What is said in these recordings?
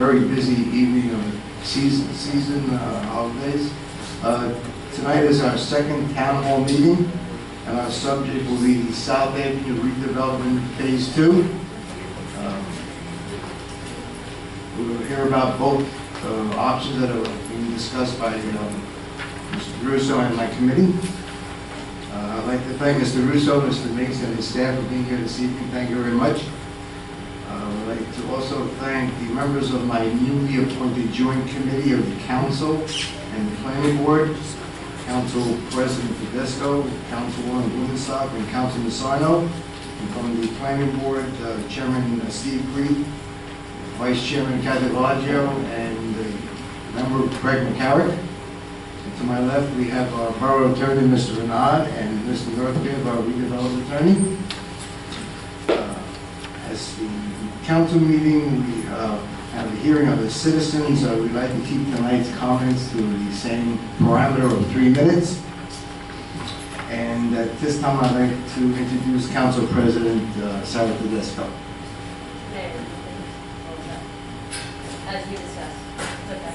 Very busy evening of the season holidays. Tonight is our second town hall meeting, and our subject will be the South Avenue redevelopment phase 2. We'll hear about both options that are being discussed by Mr. Russo and my committee. I'd like to thank Mr. Russo, Mr. Miggs, and his staff for being here this evening. Thank you very much. I'd like to also thank the members of my newly appointed joint committee of the Council and the Planning Board, Council President Tedesco, Councilwoman Blumenstock, and Councilman Sarno, and from the Planning Board, Chairman Steve Creed, Vice Chairman Kathy Lodgio, and Member Craig McCarrick. And to my left, we have our Borough Attorney, Mr. Renaud, and Mr. Northfield, our redevelopment attorney. As the council meeting, we have a hearing of the citizens. We'd like to keep tonight's comments to the same parameter of 3 minutes. And at this time, I'd like to introduce Council President Sarah Tedesco. Mayor, as we discussed, okay.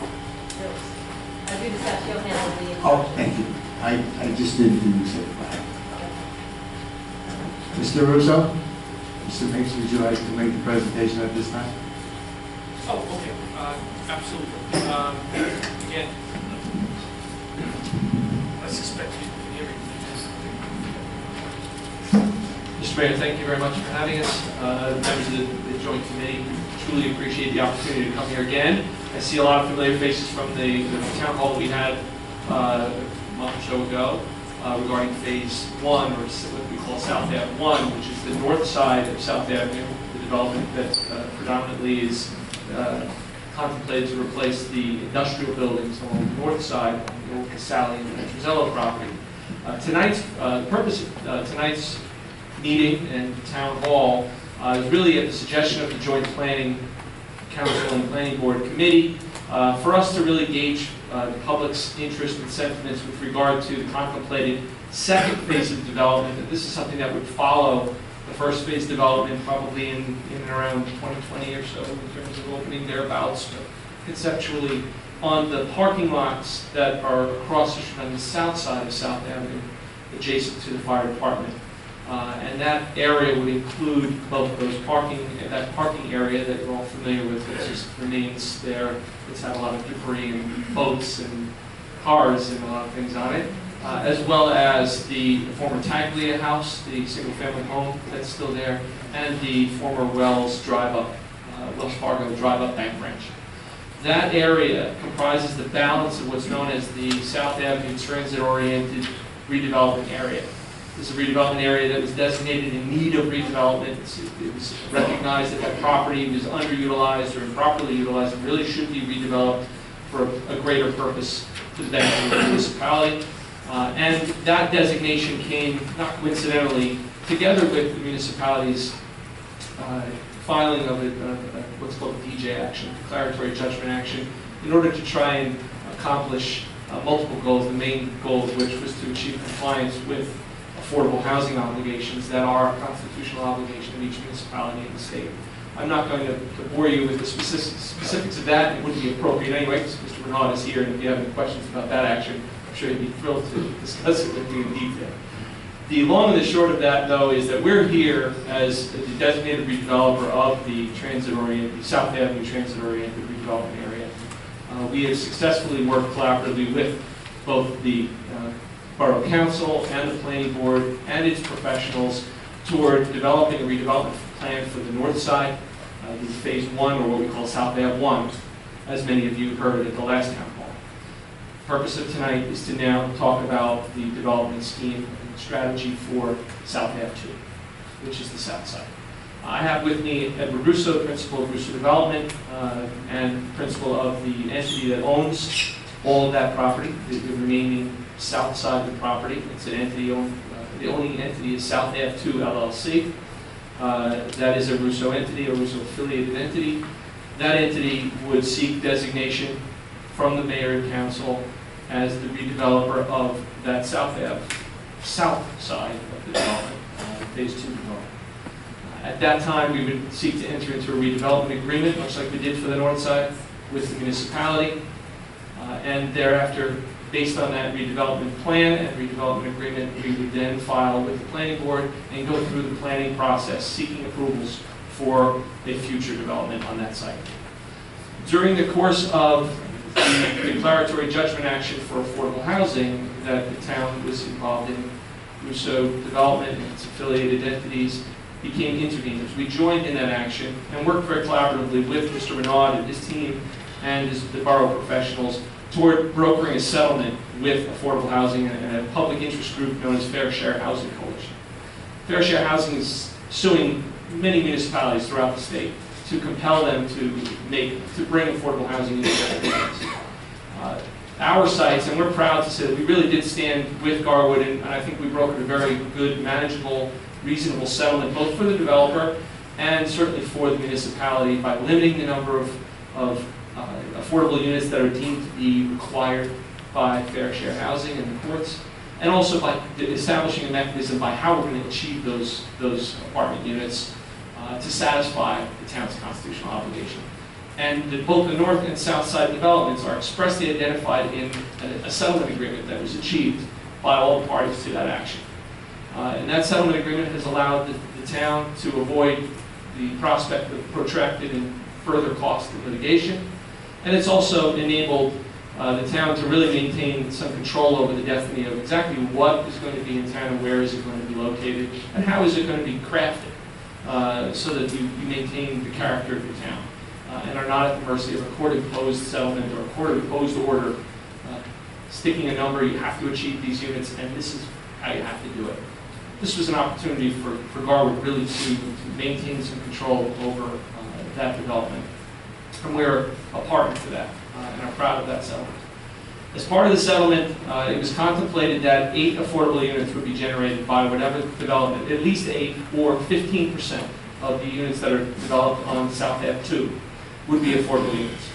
As we discussed, you'll handle the... Oh, thank you. I just didn't do this. Mr. Russo? Mr. Miggs, would you like to make the presentation at this time? Oh, okay. Absolutely. Again, I suspect you can hear me. Mr. Mayor, thank you very much for having us. Members of the Joint Committee, truly appreciate the opportunity to come here again. I see a lot of familiar faces from the town hall we had a month or so ago. Regarding phase 1, or what we call South Ave 1, which is the north side of South Avenue, the development that predominantly is contemplated to replace the industrial buildings along the north side on the old Casale and Petrozello property. The purpose of tonight's meeting and town hall is really at the suggestion of the Joint Planning Council and Planning Board Committee for us to really gauge the public's interest and sentiments with regard to the contemplated second phase of development. That this is something that would follow the first phase development probably in and around 2020 or so in terms of opening thereabouts, but conceptually on the parking lots that are across the street on the south side of South Avenue, adjacent to the fire department. And that area would include both of those that parking area that you're all familiar with, that just remains there. It's had a lot of debris and boats and cars and a lot of things on it, as well as the former Taglia house, the single-family home that's still there, and the former Wells Fargo drive-up bank branch. That area comprises the balance of what's known as the South Avenue transit-oriented redevelopment area. This is a redevelopment area that was designated in need of redevelopment. It was recognized that that property was underutilized or improperly utilized and really should be redeveloped for a greater purpose to the benefit of the municipality. And that designation came, not coincidentally, together with the municipality's filing of what's called a DJ action, declaratory judgment action, in order to try and accomplish multiple goals, the main goal of which was to achieve compliance with affordable housing obligations that are a constitutional obligation of each municipality in the state. I'm not going to bore you with the specifics of that. It wouldn't be appropriate anyway, because Mr. Renaud is here, and if you have any questions about that action, I'm sure he'd be thrilled to discuss it with you in detail. The long and the short of that, though, is that we're here as the designated redeveloper of the South Avenue transit-oriented redevelopment area. We have successfully worked collaboratively with both the Borough Council and the Planning Board and its professionals toward developing a redevelopment plan for the north side, the phase 1, or what we call South Ave 1, as many of you heard at the last town hall. The purpose of tonight is to now talk about the development scheme and strategy for South Ave 2, which is the south side. I have with me Edward Russo, principal of Russo Development, and principal of the entity that owns all of that property, the remaining south side of the property. It's an entity owned, the owning entity is South Ave 2 LLC. That is a Russo entity, a Russo affiliated entity. That entity would seek designation from the mayor and council as the redeveloper of that South Ave, south side of the development, phase 2 development. At that time, we would seek to enter into a redevelopment agreement, much like we did for the north side, with the municipality. And thereafter, based on that redevelopment plan and redevelopment agreement, we would then file with the planning board and go through the planning process, seeking approvals for a future development on that site. During the course of the declaratory judgment action for affordable housing that the town was involved in, Russo Development and its affiliated entities became interveners. We joined in that action and worked very collaboratively with Mr. Renaud and his team and the borough professionals toward brokering a settlement with affordable housing and a public interest group known as Fair Share Housing Coalition. Fair Share Housing is suing many municipalities throughout the state to compel them to bring affordable housing into their communities. Our sites, and we're proud to say that we really did stand with Garwood, and I think we brokered a very good, manageable, reasonable settlement, both for the developer and certainly for the municipality, by limiting the number of affordable units that are deemed to be required by Fair Share Housing and the courts, and also by establishing a mechanism by how we're going to achieve those apartment units to satisfy the town's constitutional obligation. And both the north and south side developments are expressly identified in a settlement agreement that was achieved by all the parties to that action. And that settlement agreement has allowed the town to avoid the prospect of protracted and further cost of litigation. And it's also enabled the town to really maintain some control over the destiny of exactly what is going to be in town and where is it going to be located and how is it going to be crafted so that you maintain the character of your town and are not at the mercy of a court-imposed settlement or a court-imposed order sticking a number, you have to achieve these units and this is how you have to do it. This was an opportunity for Garwood really to maintain some control over that development. And we're a partner to that and are proud of that settlement. As part of the settlement, it was contemplated that 8 affordable units would be generated by whatever development, at least 8 or 15% of the units that are developed on South Ave 2 would be affordable units.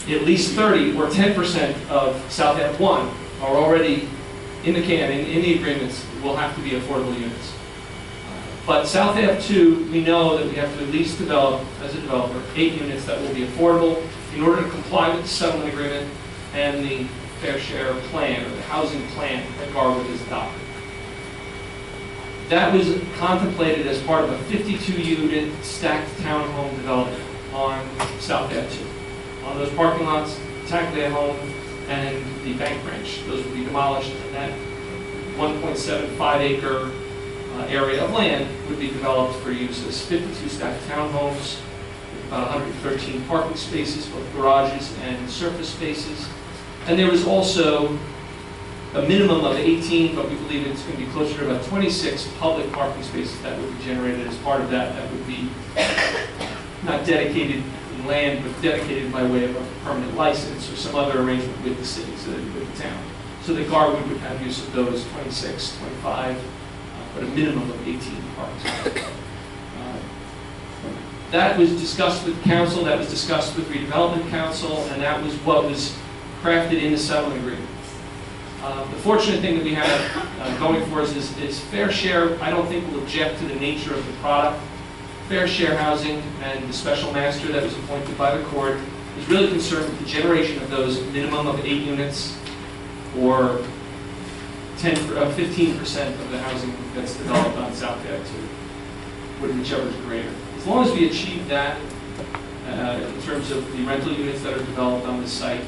At least 30 or 10% of South Ave 1 are already in the can, in the agreements, will have to be affordable units. But South Ave 2, we know that we have to at least develop, as a developer, 8 units that will be affordable in order to comply with the settlement agreement and the Fair Share plan, or the housing plan that Garwood has adopted. That was contemplated as part of a 52-unit stacked townhome development on South Ave 2. On those parking lots, Tackley Home and the Bank Branch, those would be demolished, and that 1.75-acre area of land would be developed for use as 52 stacked townhomes, with about 113 parking spaces, both garages and surface spaces. And there was also a minimum of 18, but we believe it's going to be closer to about 26 public parking spaces that would be generated as part of that. That would be not dedicated land, but dedicated by way of a permanent license or some other arrangement with the city, so that, with the town. So that Garwood would have use of those 26, 25, but a minimum of 18 parking spaces. That was discussed with council, that was discussed with redevelopment council, and that was what was crafted in the settlement agreement. The fortunate thing that we have going for us is Fair Share, I don't think will object to the nature of the product. Fair Share Housing and the special master that was appointed by the court is really concerned with the generation of those minimum of 8 units or 15% of the housing that's developed on South Ave 2, whichever is greater. As long as we achieve that in terms of the rental units that are developed on the site,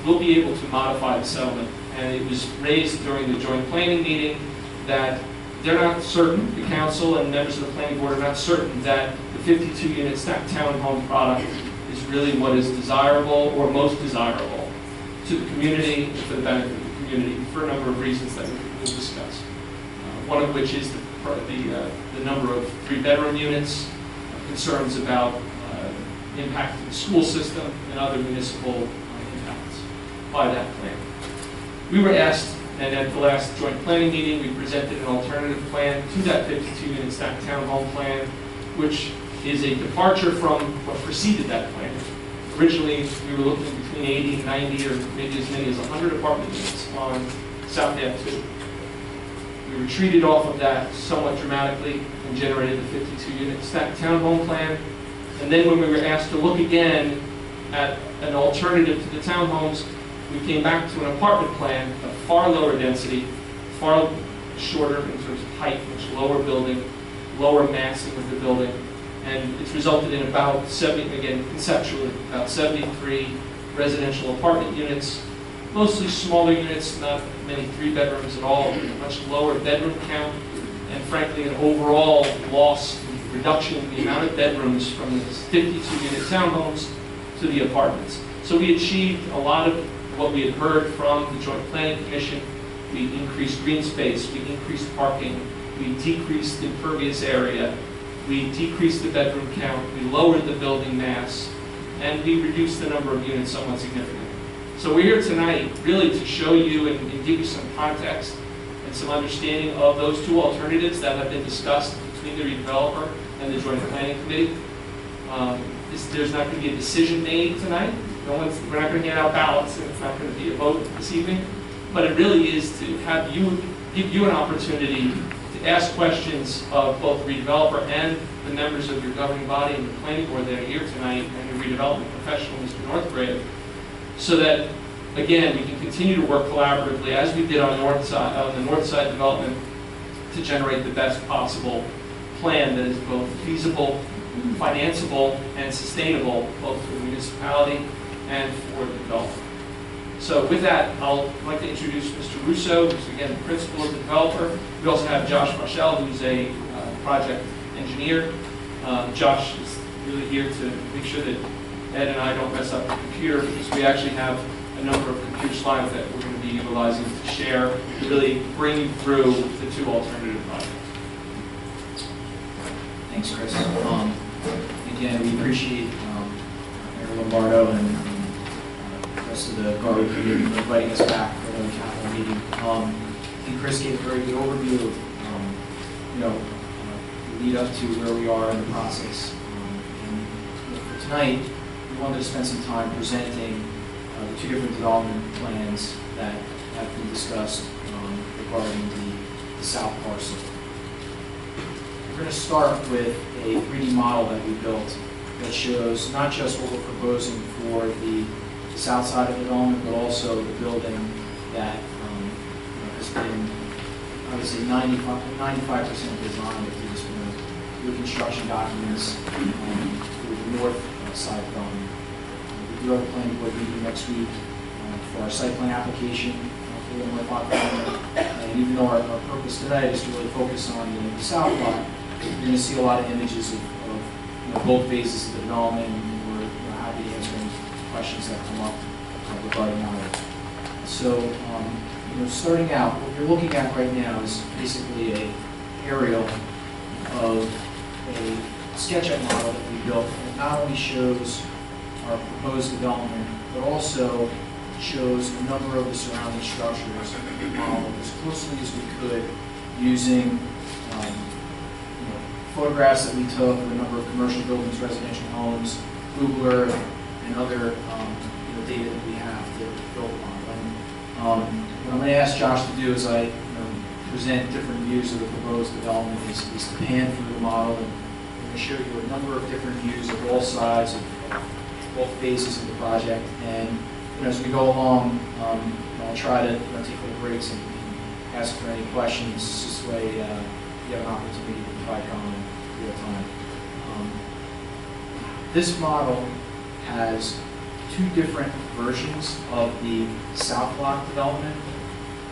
we'll be able to modify the settlement. And it was raised during the joint planning meeting that they're not certain, the council and members of the planning board are not certain that the 52-unit stacked townhome product is really what is desirable or most desirable to the community and for the benefit of the community for a number of reasons that we'll discuss. One of which is the number of 3-bedroom units, concerns about impact to the school system and other municipal impacts by that plan. We were asked, and at the last joint planning meeting, we presented an alternative plan to that 52-unit stacked townhome plan, which is a departure from what preceded that plan. Originally, we were looking between 80 and 90, or maybe as many as 100 apartment units on South Ave 2. We retreated off of that somewhat dramatically and generated the 52-unit stacked townhome plan. And then when we were asked to look again at an alternative to the townhomes, we came back to an apartment plan of far lower density, far shorter in terms of height, much lower building, lower massing of the building, and it's resulted in about 70, again, conceptually, about 73 residential apartment units, mostly smaller units, not many 3 bedrooms at all, much lower bedroom count, and frankly, an overall loss, reduction in the amount of bedrooms from the 52-unit townhomes to the apartments. So we achieved a lot of what we had heard from the Joint Planning Commission. We increased green space, we increased parking, we decreased impervious area, we decreased the bedroom count, we lowered the building mass, and we reduced the number of units somewhat significantly. So we're here tonight really to show you and give you some context and some understanding of those 2 alternatives that have been discussed between the redeveloper and the Joint Planning Committee. There's not going to be a decision made tonight. We're not going to hand out ballots, and it's not going to be a vote this evening. But it really is to have you, give you an opportunity to ask questions of both the redeveloper and the members of your governing body and the planning board that are here tonight, and your redevelopment professional, Mr. Northgrave, so that, again, we can continue to work collaboratively as we did on the north side development to generate the best possible plan that is both feasible, financeable, and sustainable, both for the municipality and for the developer. So with that, I'd like to introduce Mr. Russo, who's again the principal of the developer. We also have Josh Marshall, who's a project engineer. Josh is really here to make sure that Ed and I don't mess up the computer, because we actually have a number of computer slides that we're going to be utilizing to share, to really bring you through the 2 alternative projects. Thanks, Chris. Again, we appreciate Mayor Lombardo and the rest of the Garwood community for inviting us back for another capital meeting. I think Chris gave a very good overview of, the lead up to where we are in the process. And for tonight, we wanted to spend some time presenting the 2 different development plans that have been discussed regarding the south parcel. We're going to start with a 3D model that we built that shows not just what we're proposing for the south side of the development, but also the building that has been, I would say, 95% designed through this new construction documents for the north side development. We do have a planning board meeting next week for our site plan application for the north lot development. And even though our purpose tonight is to really focus on the south lot, you're going to see a lot of images of both phases of the development, and we're happy to answer any questions that come up regarding that. So, starting out, what you're looking at right now is basically an aerial of a SketchUp model that we built. And it not only shows our proposed development, but also shows a number of the surrounding structures modeled as closely as we could using photographs that we took of a number of commercial buildings, residential homes, Google Earth, and other data that we have to build on. What I'm going to ask Josh to do is present different views of the proposed development is to pan through the model, and I'm going to show you a number of different views of all sides of both phases of the project. And as we go along, I'll try to take little breaks and ask for any questions. This way you have an opportunity to provide comment in real time. This model has 2 different versions of the South Block development.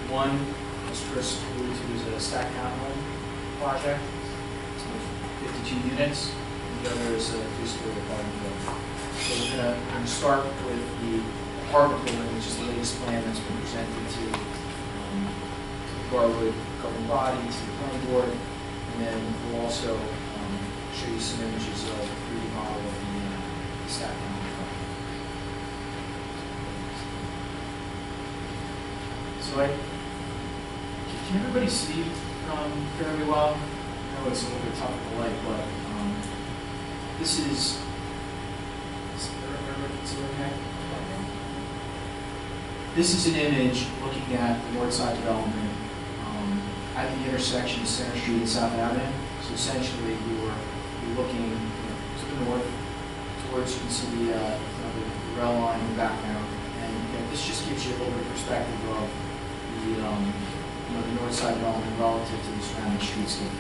One, as Chris alluded to, is a stacked townhome project, so 52 units, and the other is a 2-story apartment building. So we're going to start with the apartment building, which is the latest plan that's been presented to Garwood governing body, to the planning board, and then we'll also show you some images of the 3D model of the stacked townhome project. So can everybody see fairly well? I know it's a little bit tough with the light, but this is everybody can see okay? This is an image looking at the north side development at the intersection of Center Street and South Avenue. So essentially, you're looking to the north towards, you can see the rail line in the background. And this just gives you a little bit of perspective of the north side development relative to the surrounding streetscape.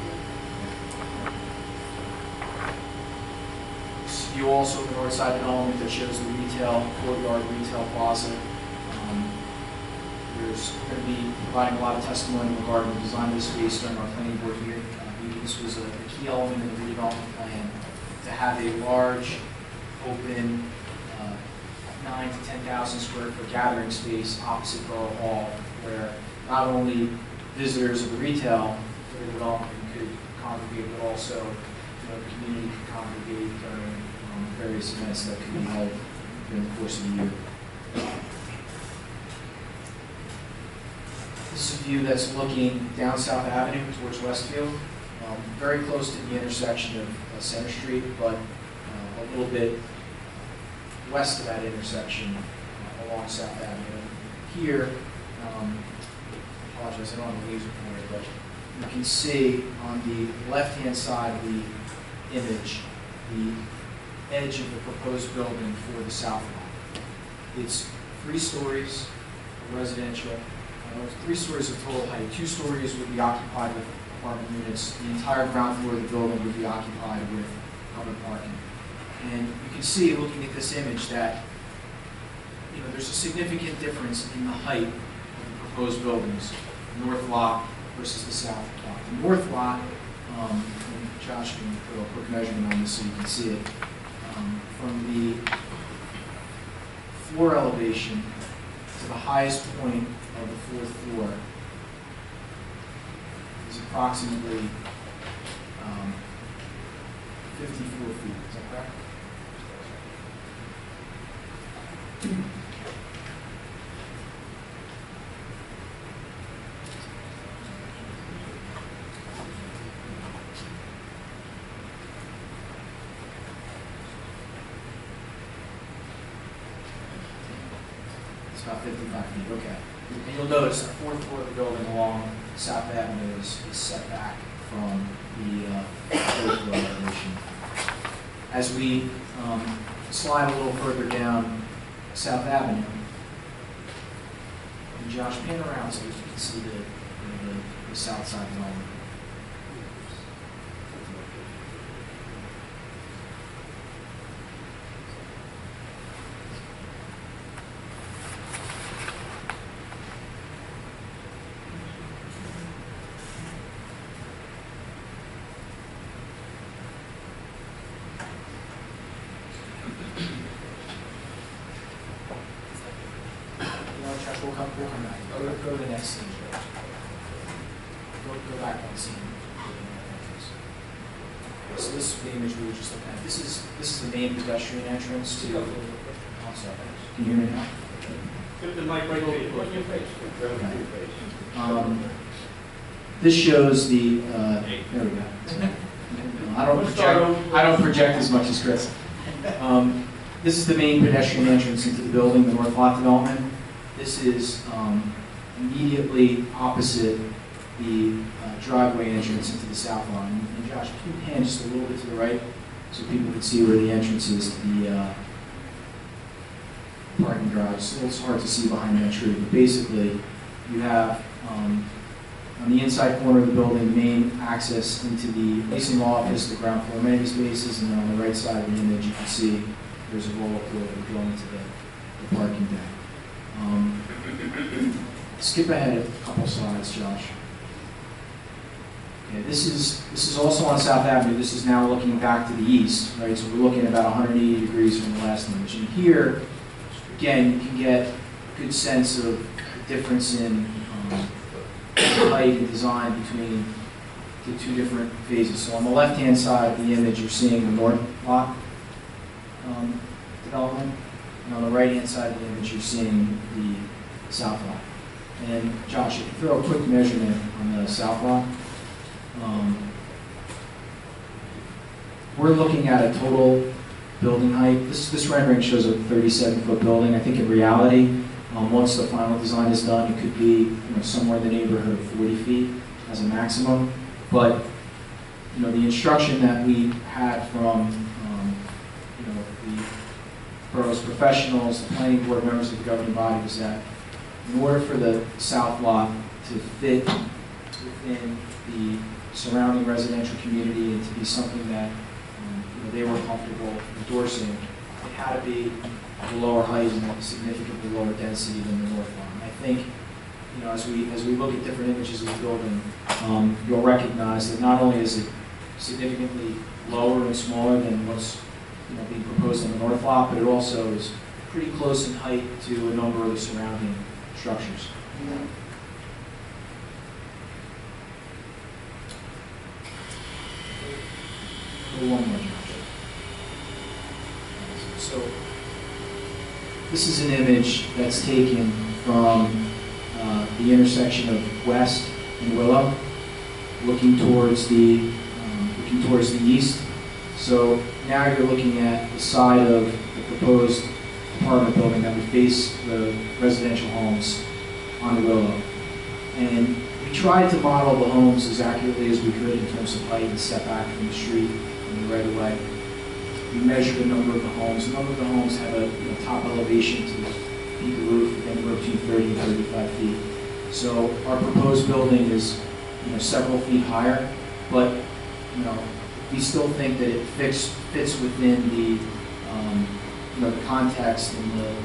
You also have the north side development that shows the retail courtyard, retail plaza. There's going to be providing a lot of testimony regarding the design of the space during our planning board here. This was a key element of the redevelopment plan to have a large, open, 9 to 10,000 square foot gathering space opposite Borough Hall, where not only visitors of the retail for the development could congregate, but also the community could congregate during various events that could be held during the course of the year. This is a view that's looking down South Avenue towards Westfield, very close to the intersection of Center Street, but a little bit west of that intersection along South Avenue. Here, I apologize, I don't have the laser pointer, but you can see on the left-hand side of the image the edge of the proposed building for the south lot. It's 3 stories of residential, 3 stories of total height. 2 stories would be occupied with apartment units. The entire ground floor of the building would be occupied with covered parking. And you can see, looking at this image, that there's a significant difference in the height of the proposed buildings, the north lot versus the south lot. The north lot, and Josh can put a quick measurement on this so you can see it, from the floor elevation to the highest point of the 4th floor is approximately 54 feet. Is that correct? It's about 55 feet, okay. And you'll notice the 4th floor of the building along South Avenue is set back from the 4th floor elevation. As we slide a little further down South Avenue, and Josh, pan around so you can see the south side development. We'll come back. Go to the next scene. Go back one scene. So this is the image we were just looking at. This is the main pedestrian entrance to. I'm sorry. Can you hear me now? Put the mic right on your face. Okay. This shows the. There we go. I don't project as much as Chris. This is the main pedestrian entrance into the building, the north lot development. This is immediately opposite the driveway entrance into the south line. And Josh, can you pan just a little bit to the right so people can see where the entrance is to the parking garage? So it's hard to see behind that tree, but basically you have on the inside corner of the building, main access into the leasing office, the ground floor amenity spaces, and then on the right side of the image you can see there's a roll-up door that would go into the parking deck. Skip ahead a couple slides, Josh. Okay, this is also on South Avenue. This is now looking back to the east, right? So we're looking at about 180 degrees from the last image. And here, again, you can get a good sense of the difference in height and design between the 2 different phases. So on the left-hand side of the image, you're seeing the north lot development. And on the right-hand side of the image, you're seeing the south lot. And Josh, if you throw a quick measurement on the south lot, we're looking at a total building height. This rendering shows a 37-foot building. I think in reality, once the final design is done, it could be somewhere in the neighborhood of 40 feet. as a maximum. But, you know, the instruction that we had from, you know, the borough's professionals, the planning board members of the governing body was that in order for the south lot to fit within the surrounding residential community and to be something that you know, they were comfortable endorsing, it had to be of a lower height and a significantly lower density than the north lot. And I think, you know, as we look at different images of the building, you'll recognize that not only is it significantly lower and smaller than what's, you know, being proposed on the north lot, but it also is pretty close in height to a number of the surrounding structures. One more, Josh. So this is an image that's taken from the intersection of West and Willow, looking towards the east. So now you're looking at the side of the proposed apartment building that would face the residential homes on Willow. And we tried to model the homes as accurately as we could in terms of height and setback from the street and the right of way. We measured a number of the homes. A number of the homes have a top elevation to the peak of the roof anywhere between 30 and 35 feet. So our proposed building is several feet higher, but we still think that it fits within the the context and the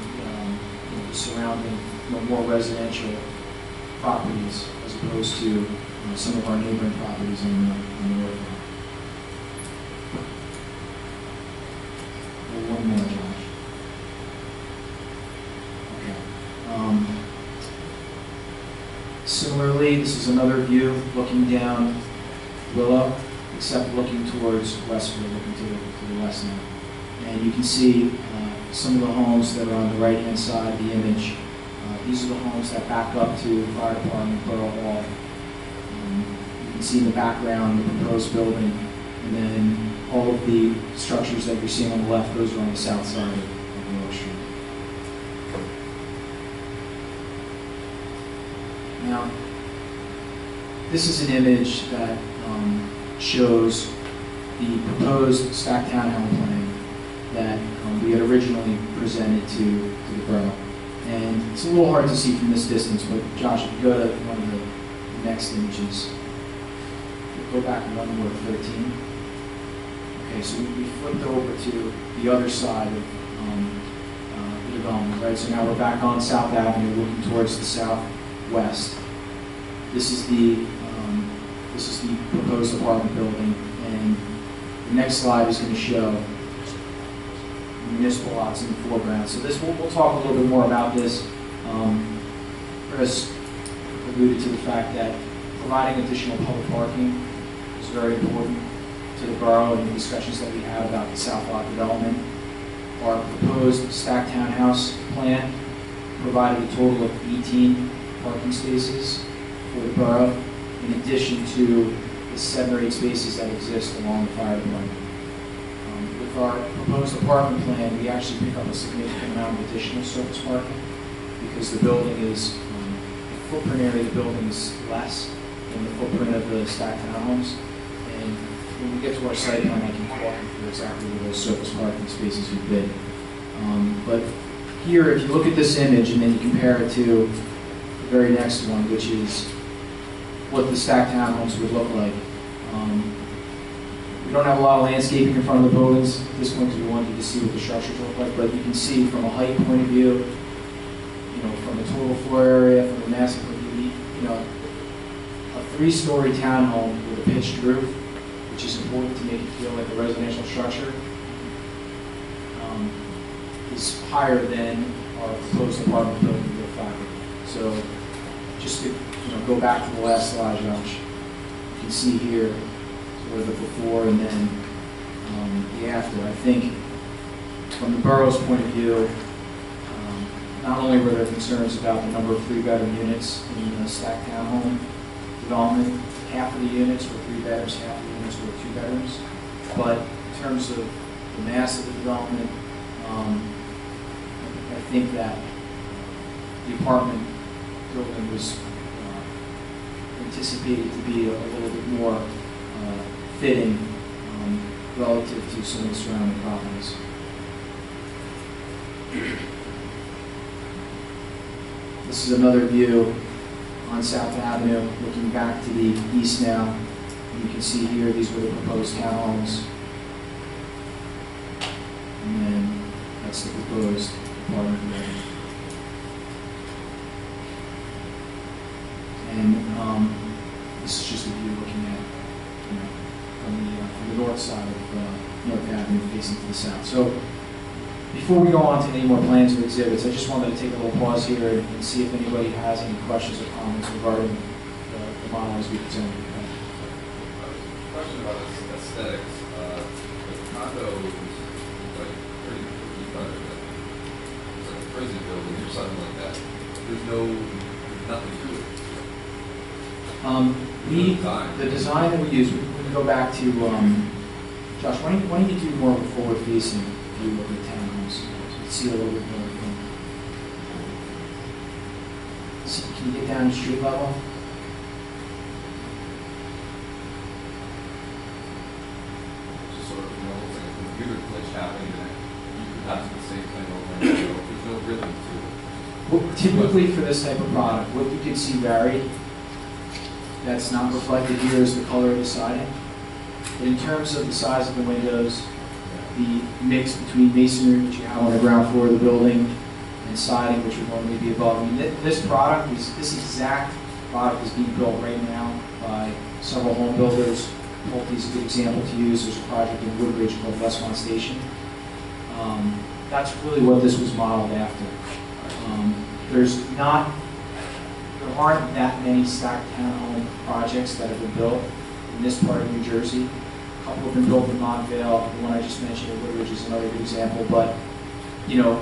surrounding more residential properties as opposed to some of our neighboring properties on the north line. One more, Josh. Okay. Similarly, this is another view looking down Willow, except looking towards Westwood, looking to the west now. And you can see some of the homes that are on the right-hand side of the image. These are the homes that back up to the fire department, Borough Hall. You can see in the background the proposed building, and then all of the structures that you're seeing on the left, those are on the south side of Willow Street. Now, this is an image that shows the proposed stacked townhome plan that we had originally presented to the borough. And it's a little hard to see from this distance, but Josh, if you go to one of the next images, go back one more, 13. Okay, so we flipped over to the other side of the development, right? So now we're back on South Avenue, looking towards the southwest. This is the proposed apartment building, and the next slide is going to show municipal lots in the foreground. So this, we'll talk a little bit more about this. Chris alluded to the fact that providing additional public parking is very important to the borough and the discussions that we had about the South Lot development. Our proposed stacked townhouse plan provided a total of 18 parking spaces for the borough, in addition to the 7 or 8 spaces that exist along the fire department. With our proposed apartment plan, we actually pick up a significant amount of additional surface parking because the building is, the footprint area of the building is less than the footprint of the stacked townhomes. And when we get to our site plan, I can walk you through exactly where those surface parking spaces would be. But here, if you look at this image and then you compare it to the very next one, which is what the stacked townhomes would look like. We don't have a lot of landscaping in front of the buildings at this point because we wanted you to see what the structures look like, but you can see from a height point of view, from the total floor area, from the massive, a 3-story townhome with a pitched roof, which is important to make it feel like a residential structure, is higher than our proposed apartment building with fiber. So just to go back to the last slide, Josh, you can see here sort of the before and then the after. I think from the borough's point of view, not only were there concerns about the number of 3-bedroom units in the stacked townhome development, half of the units were 3 bedrooms, half of the units were 2 bedrooms, but in terms of the mass of the development, I think that the apartment building was anticipate it to be a little bit more fitting relative to some of the surrounding properties. This is another view on South Avenue, looking back to the east now. You can see here, these were the proposed townhomes. And then that's the proposed apartment building. And this is just a view looking at, you know, from the north side of North Avenue facing to the south. So before we go on to any more plans or exhibits, I just wanted to take a little pause here and see if anybody has any questions or comments regarding the model as we presented. Question about aesthetics. The condo is like pretty cookie cutter. It's like a prison building or something like that. There's nothing to it. The design that we use, we can go back to, Josh, why don't you do more of a forward-facing view of the townhomes? So you see a little bit more. Can you get down to street level? Just sort of, you know, it's like a computer glitch happening and you could have the same thing over and over. There's no rhythm to it. Well, typically for this type of product, what you can see varied, that's not reflected here is the color of the siding. But in terms of the size of the windows, the mix between masonry, which you have on the ground floor of the building, and siding, which would normally be above. I mean, this exact product is being built right now by several home builders. Pulte is a good example to use. There's a project in Woodbridge called Westmont Station. That's really what this was modeled after. There aren't that many stacked townhome projects that have been built in this part of New Jersey. A couple have been built in Montvale. The one I just mentioned in Woodbridge is another good example. But, you know,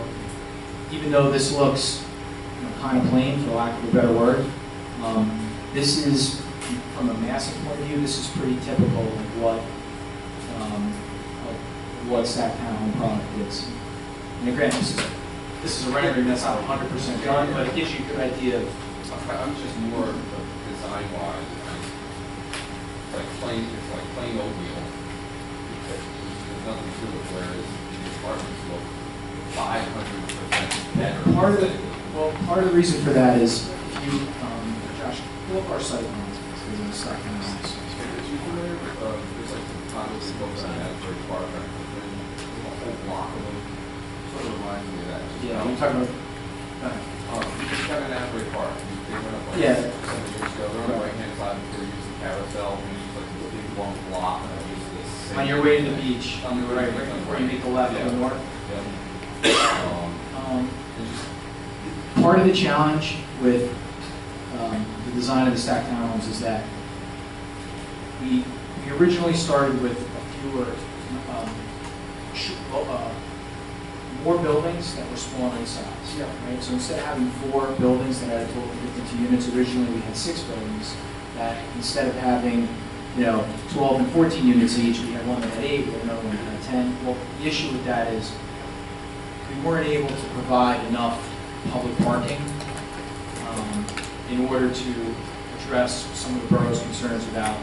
even though this looks, you know, kind of plain, for lack of a better word, this is, from a massive point of view, this is pretty typical of what stacked townhome product is. And granted, this is a rendering that's not 100% done, but it gives you a good idea of. I'm just more design-wise. It's like plain oatmeal. There's nothing to it, whereas the apartments look 500% better. Part of the reason for that is, if you, Josh, pull up our site plans, because it's stacked townhomes. Are you familiar with, there's like some condos that go down Asbury Park, and there's a whole block of them. Sort of reminds me of that. Yeah, I'm talking about. It's kind of an Asbury Park. They went up like 7 years ago. They're on the right-hand side before you use the carousel. We use like this big long block, and it was this. On your way to the beach, on the right before you make the left to the north. Yeah. Part of the challenge with the design of the stacked townhomes is that we originally started with more buildings that were smaller in size. Yeah. Right? So instead of having 4 buildings that had a total of 52 units, originally we had 6 buildings that instead of having, you know, 12 and 14 units each, we had one that had 8, we had another one that had 10. Well, the issue with that is we weren't able to provide enough public parking in order to address some of the borough's concerns about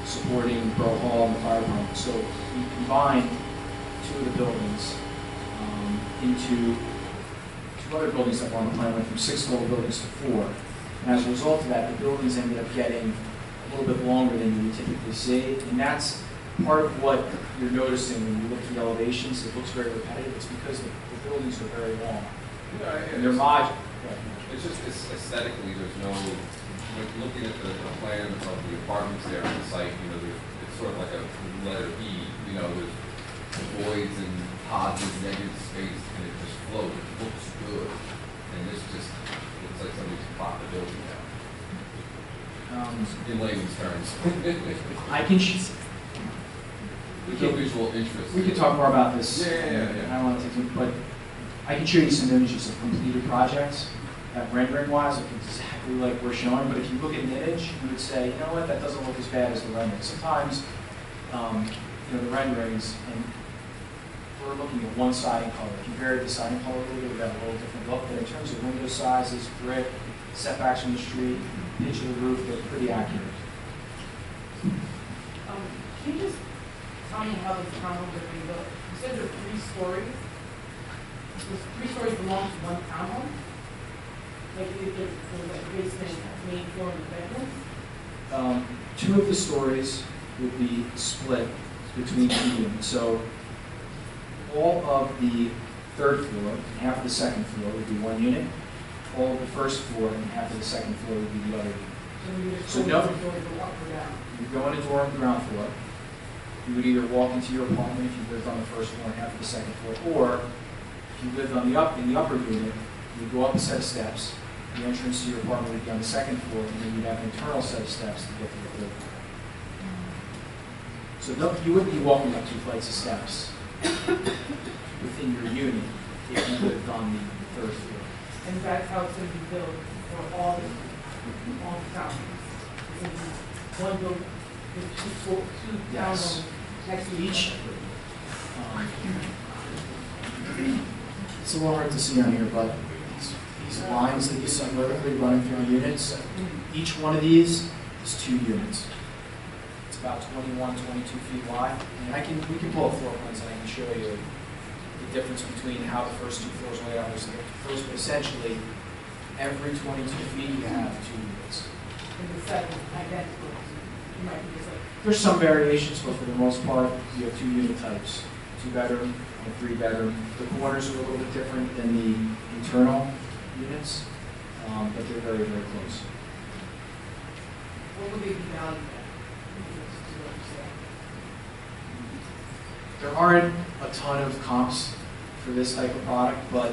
supporting Borough Hall and the fire department. So we combined 2 of the buildings into 2 other buildings that were on the plan, went from 6 total buildings to 4. And as a result of that, the buildings ended up getting a little bit longer than you would typically see. And that's part of what you're noticing when you look at the elevations. It looks very repetitive. It's because the buildings are very long. Yeah, And they're modular. it's just aesthetically, there's no, like looking at the plans of the apartments there on the site, you know, it's sort of like a letter E, you know, there's voids and positive, negative space, and it just flows. It looks good. And this just looks like somebody's popped the building down. In layman's terms. I can. There's no visual interest. We could talk more about this. Yeah. I don't want to take it, but I can show you some images of completed projects that rendering-wise look exactly like we're showing. But if you look at an image, you would say, you know what, that doesn't look as bad as the rendering. Sometimes, you know, the renderings, and we're looking at one siding color. If you vary the siding color a little bit, we got a little different look. But in terms of window sizes, brick, setbacks from the street, pitch of the roof, they're pretty accurate. Can you just tell me how those townhomes are being built? You said they're 3 stories. Those 3 stories belong to one townhome? Like, there's like basement, main floor, and bedrooms? 2 of the stories would be split between 2 units. So all of the 3rd floor and half of the 2nd floor would be 1 unit. All of the 1st floor and half of the 2nd floor would be the other unit. So So no- no doors go up or down? You go in a door on the ground floor. You would either walk into your apartment if you lived on the 1st floor and half of the 2nd floor, or if you lived on in the upper unit, you'd go up a set of steps. The entrance to your apartment would be on the 2nd floor, and then you'd have an internal set of steps to get to the 3rd floor. So you wouldn't be walking up 2 flights of steps within your unit if you lived on the 3rd floor. And that's how it's going to be built for all the towns? It's going to be one building, with 2 Yes. townhomes next to each? It's a little hard to see on here, but these lines that you see vertically running through the units, each one of these is 2 units. It's about 21, 22 feet wide. And we can pull up floor plans and I can show you the difference between how the first 2 floors lay out versus the first. But essentially, every 22 feet you have 2 units. And the second identical? You might be just like, There's some variations, but for the most part, you have 2 unit types, 2 bedroom and 3 bedroom. The corners are a little bit different than the internal units, but they're very, very close. what would they be valued at? There aren't a ton of comps for this type of product, but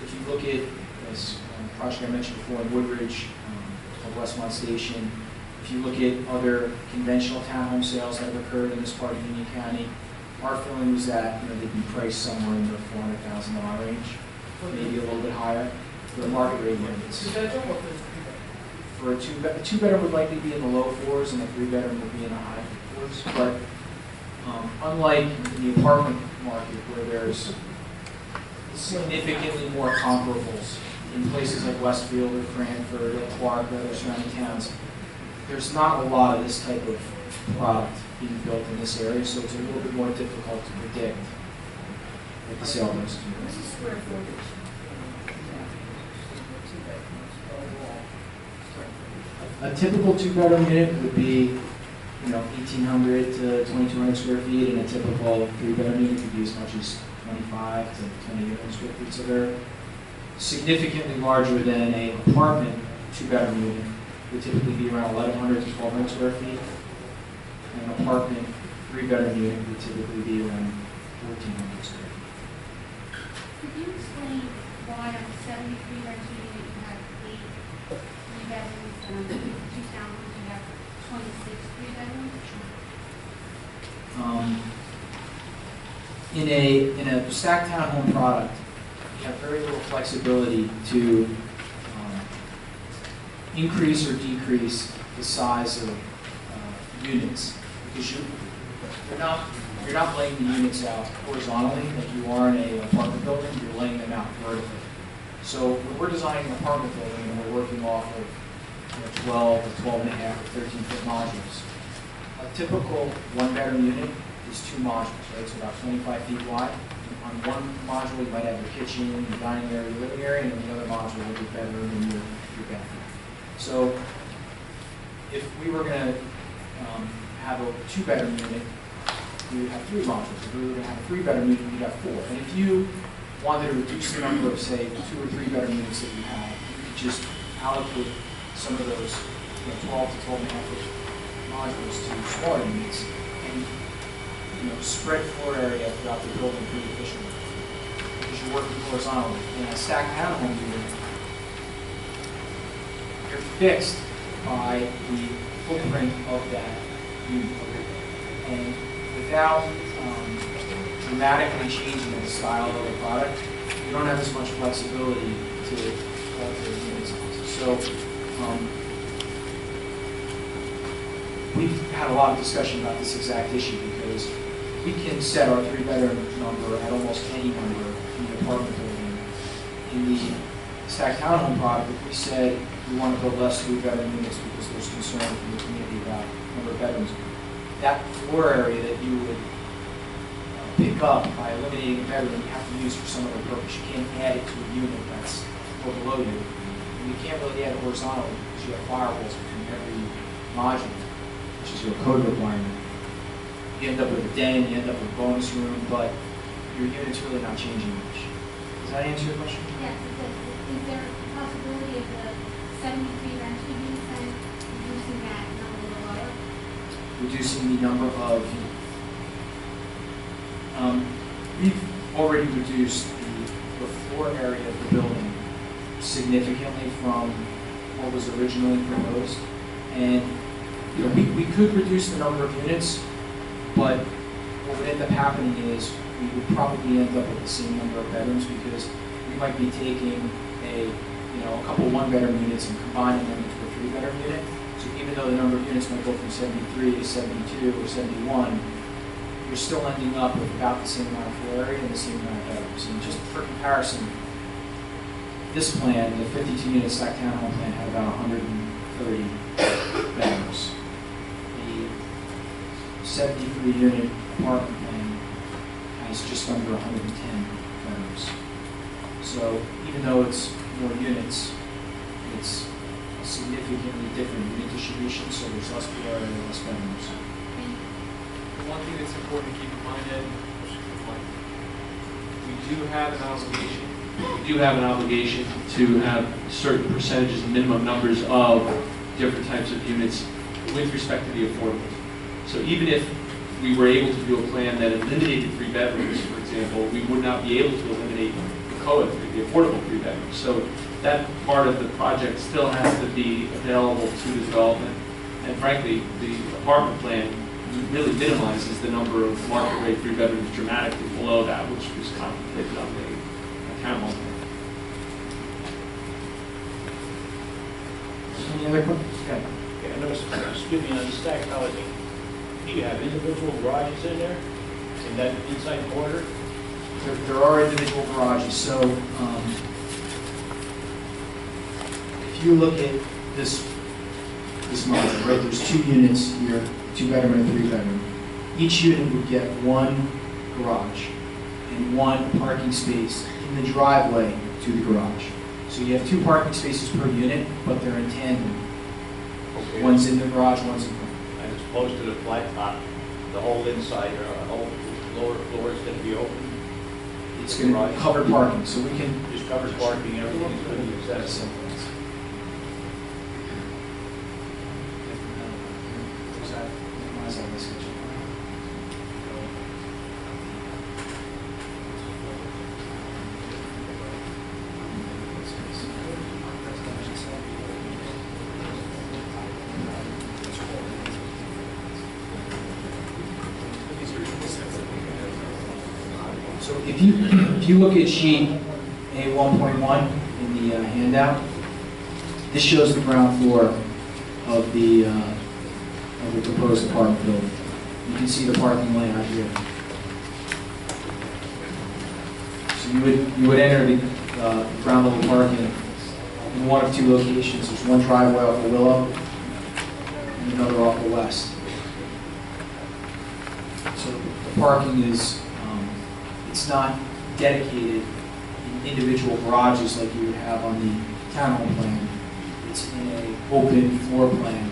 if you look at this project I mentioned before in Woodridge, of Westmont Station, if you look at other conventional townhome sales that have occurred in this part of Union County, our feeling was that they'd be priced somewhere in the $400,000 range, maybe a little bit higher for the market rate units. 2 bedroom or 3 bedroom? For a 2 bedroom would likely be in the low 4s, and a 3 bedroom would be in the high 4s. But unlike in the apartment market, where there's significantly more comparables in places like Westfield or Cranford or Clark or other surrounding towns, there's not a lot of this type of product being built in this area, so it's a little bit more difficult to predict what the sale goes to. What's the square footage? A typical 2 bedroom unit would be 1,800 to 2,200 square feet, and a typical 3 bedroom unit could be as much as 25 to 2,800 square feet. So they're significantly larger than an apartment 2 bedroom unit. Would typically be around 1,100 to 1,200 square feet. And an apartment 3 bedroom unit would typically be around 1,400 square feet. Could you explain why on the 73 rental unit you have 8 3 bedrooms and on the 52 townhomes you have 26 3 bedrooms? In a stacked townhome product, you have very little flexibility to increase or decrease the size of units, because you're not laying the units out horizontally like you are in an apartment building. You're laying them out vertically. So when we're designing an apartment building and we're working off of 12 or 12 and a half or 13-foot modules, a typical 1-bedroom unit is 2 modules, right? So about 25 feet wide. On one module, you might have your kitchen, your dining area, your living area, and then the other module will be bedroom and your bathroom. So if we were going to have a 2-bedroom unit, we would have 3 modules. If we were going to have a 3-bedroom unit, we'd have 4. And if you wanted to reduce the number of, say, 2 or 3-bedroom units that you have, you could just allocate some of those 12 to 12 and a half foot modules to smaller units and spread floor area throughout the building pretty efficiently, because you're working horizontally. In a stacked townhome unit, you're fixed by the footprint of that unit. And without dramatically changing the style of the product, you don't have as much flexibility to alter the unit sizes. So we've had a lot of discussion about this exact issue, because we can set our 3-bedroom number at almost any number in the apartment building. In the stacked townhome product, if we said we want to build less three-bedroom units because there's concern from the community about number of bedrooms, that floor area that you would pick up by eliminating a bedroom, you have to use for some other purpose. You can't add it to a unit that's overloaded. And you can't really add it horizontally because you have firewalls between every module, which is your code requirement. You end up with a den, you end up with a bonus room, but your unit's really not changing much. Does that answer your question? Yes, it does. Is there a possibility of the 73 rental units and reducing that number a little lower? Reducing the number of, we've already reduced the floor area of the building significantly from what was originally proposed. And you know, we could reduce the number of units, but what would end up happening is we would probably end up with the same number of bedrooms because we might be taking a couple one-bedroom units and combining them into a three-bedroom unit. So even though the number of units might go from 73 to 72 or 71, you're still ending up with about the same amount of floor area and the same amount of bedrooms. And just for comparison, this plan, the 52-unit stacked townhome plan, had about 130 bedrooms. The 73-unit apartment plan has just under 110 bedrooms. So even though it's more units, it's a significantly different unit distribution, so there's less floor area and less bedrooms. One thing that's important to keep in mind, Ed, we do have an obligation to have certain percentages and minimum numbers of different types of units with respect to the affordables. So even if we were able to do a plan that eliminated 3 bedrooms, for example, we would not be able to eliminate the COA, the affordable 3 bedrooms. So that part of the project still has to be available to the development. And frankly, the apartment plan really minimizes the number of market rate 3 bedrooms dramatically below that, which was contemplated on the townhome plan. Any other questions? Okay. Okay, I noticed, excuse me, on the stacked housing, do you have individual garages in there, in that inside corridor? There are individual garages. So if you look at this model, right, there's 2 units here, 2-bedroom and a 3-bedroom. Each unit would get 1 garage and 1 parking space in the driveway to the garage. So you have 2 parking spaces per unit, but they're in tandem. Okay. One's in the garage, one's in front. And as opposed to the flat top, the whole inside, or the whole lower floor is going to be open? It's going to be covered parking, so we can Just covers parking, everything's going to be accessible. So if you look at sheet A1.1 in the handout, this shows the ground floor of the proposed apartment building. You can see the parking layout here. So you would enter the ground level parking in one of 2 locations. There's one driveway off the Willow and another off the west. So the parking is it's not dedicated in individual garages like you would have on the townhome plan. It's in an open floor plan,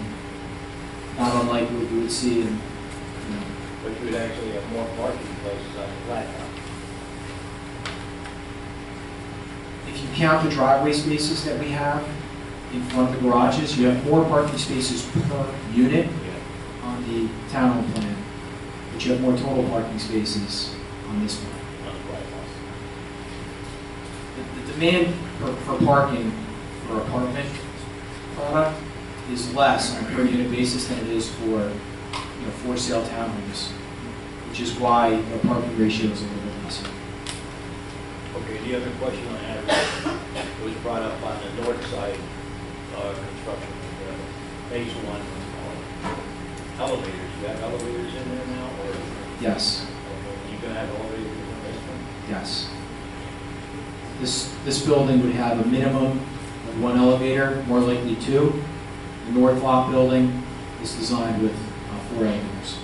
not unlike what you would see in, But you would actually have more parking places on the flat top. if you count the driveway spaces that we have in front of the garages, you have more parking spaces per unit Yeah. on the townhome plan, but you have more total parking spaces on this one. On the flat house. The demand for parking for apartment product is less on a per unit basis than it is for for sale townhomes, which is why the parking ratio is a little bit less. Okay, the other question I had was brought up on the north side construction, phase 1, elevators. You have elevators in there now, or Yes, you going to have elevators in the basement? yes. This building would have a minimum of 1 elevator, more likely 2. The north lot building is designed with 4 elevators.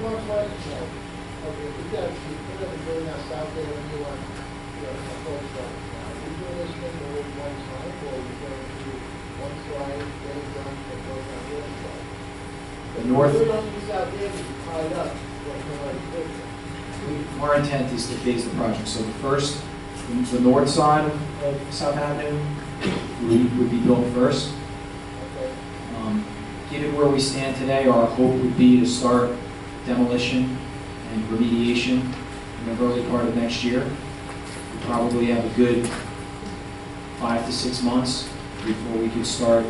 One question, okay, we got, we're gonna be doing that South Day when you want, a full start. Are we doing this thing all at one time, or are we going to do one slide, get it done, and go down the other side? The north, We don't use South Day to be tied up, like, our intent is to phase the project. So the first, the north side of South Avenue would be built first. okay, Given where we stand today, our hope would be to start demolition and remediation in the early part of next year. We probably have a good 5 to 6 months before we could start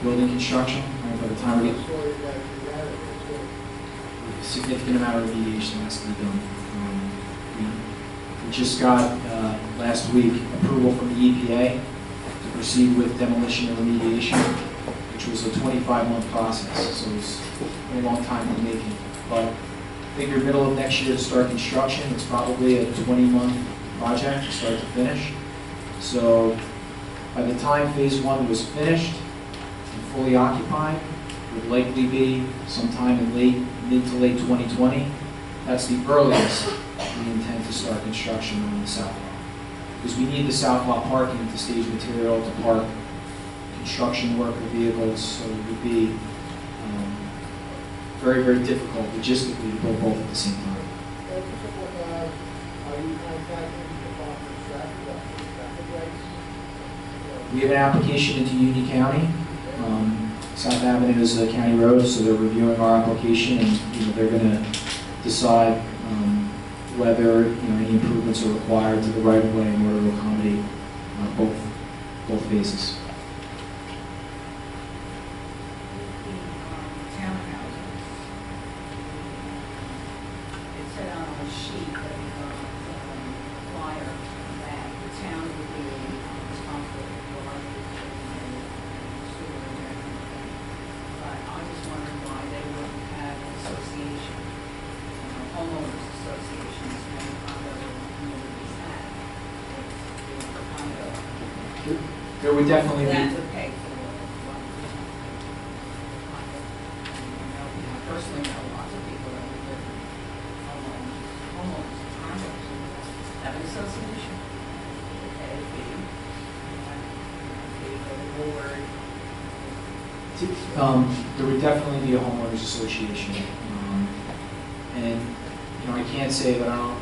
building construction. Right, by the time we get story that you had, it's good. a significant amount of remediation has to be done. We just got last week approval from the EPA to proceed with demolition and remediation, which was a 25-month process, so it's a long time in the making. But figure middle of next year to start construction. It's probably a 20-month project, start to finish. So by the time phase 1 was finished and fully occupied, would likely be sometime in mid to late 2020. That's the earliest we intend to start construction on the south lot. Because we need the south lot parking to stage material, to park construction worker vehicles, so it would be very, very difficult logistically to build both at the same time. Are you contacting the Department of Traffic, traffic lights? We have an application into Union County. South Avenue is a county road, so they're reviewing our application, and they're going to decide whether any improvements are required to the right of way in order to accommodate both phases. Townhouses. It said on a sheet that we got flyer that the town would be responsible for and sewer and everything. But I just wondered why they wouldn't have an association, homeowners associations and condo communities have. It's the condo. There would definitely That be. would pay for it. I personally know lots of people that would live in homeowners, condos, have an association. They pay a fee. They go to board. There would definitely be a homeowners association. And I can't say that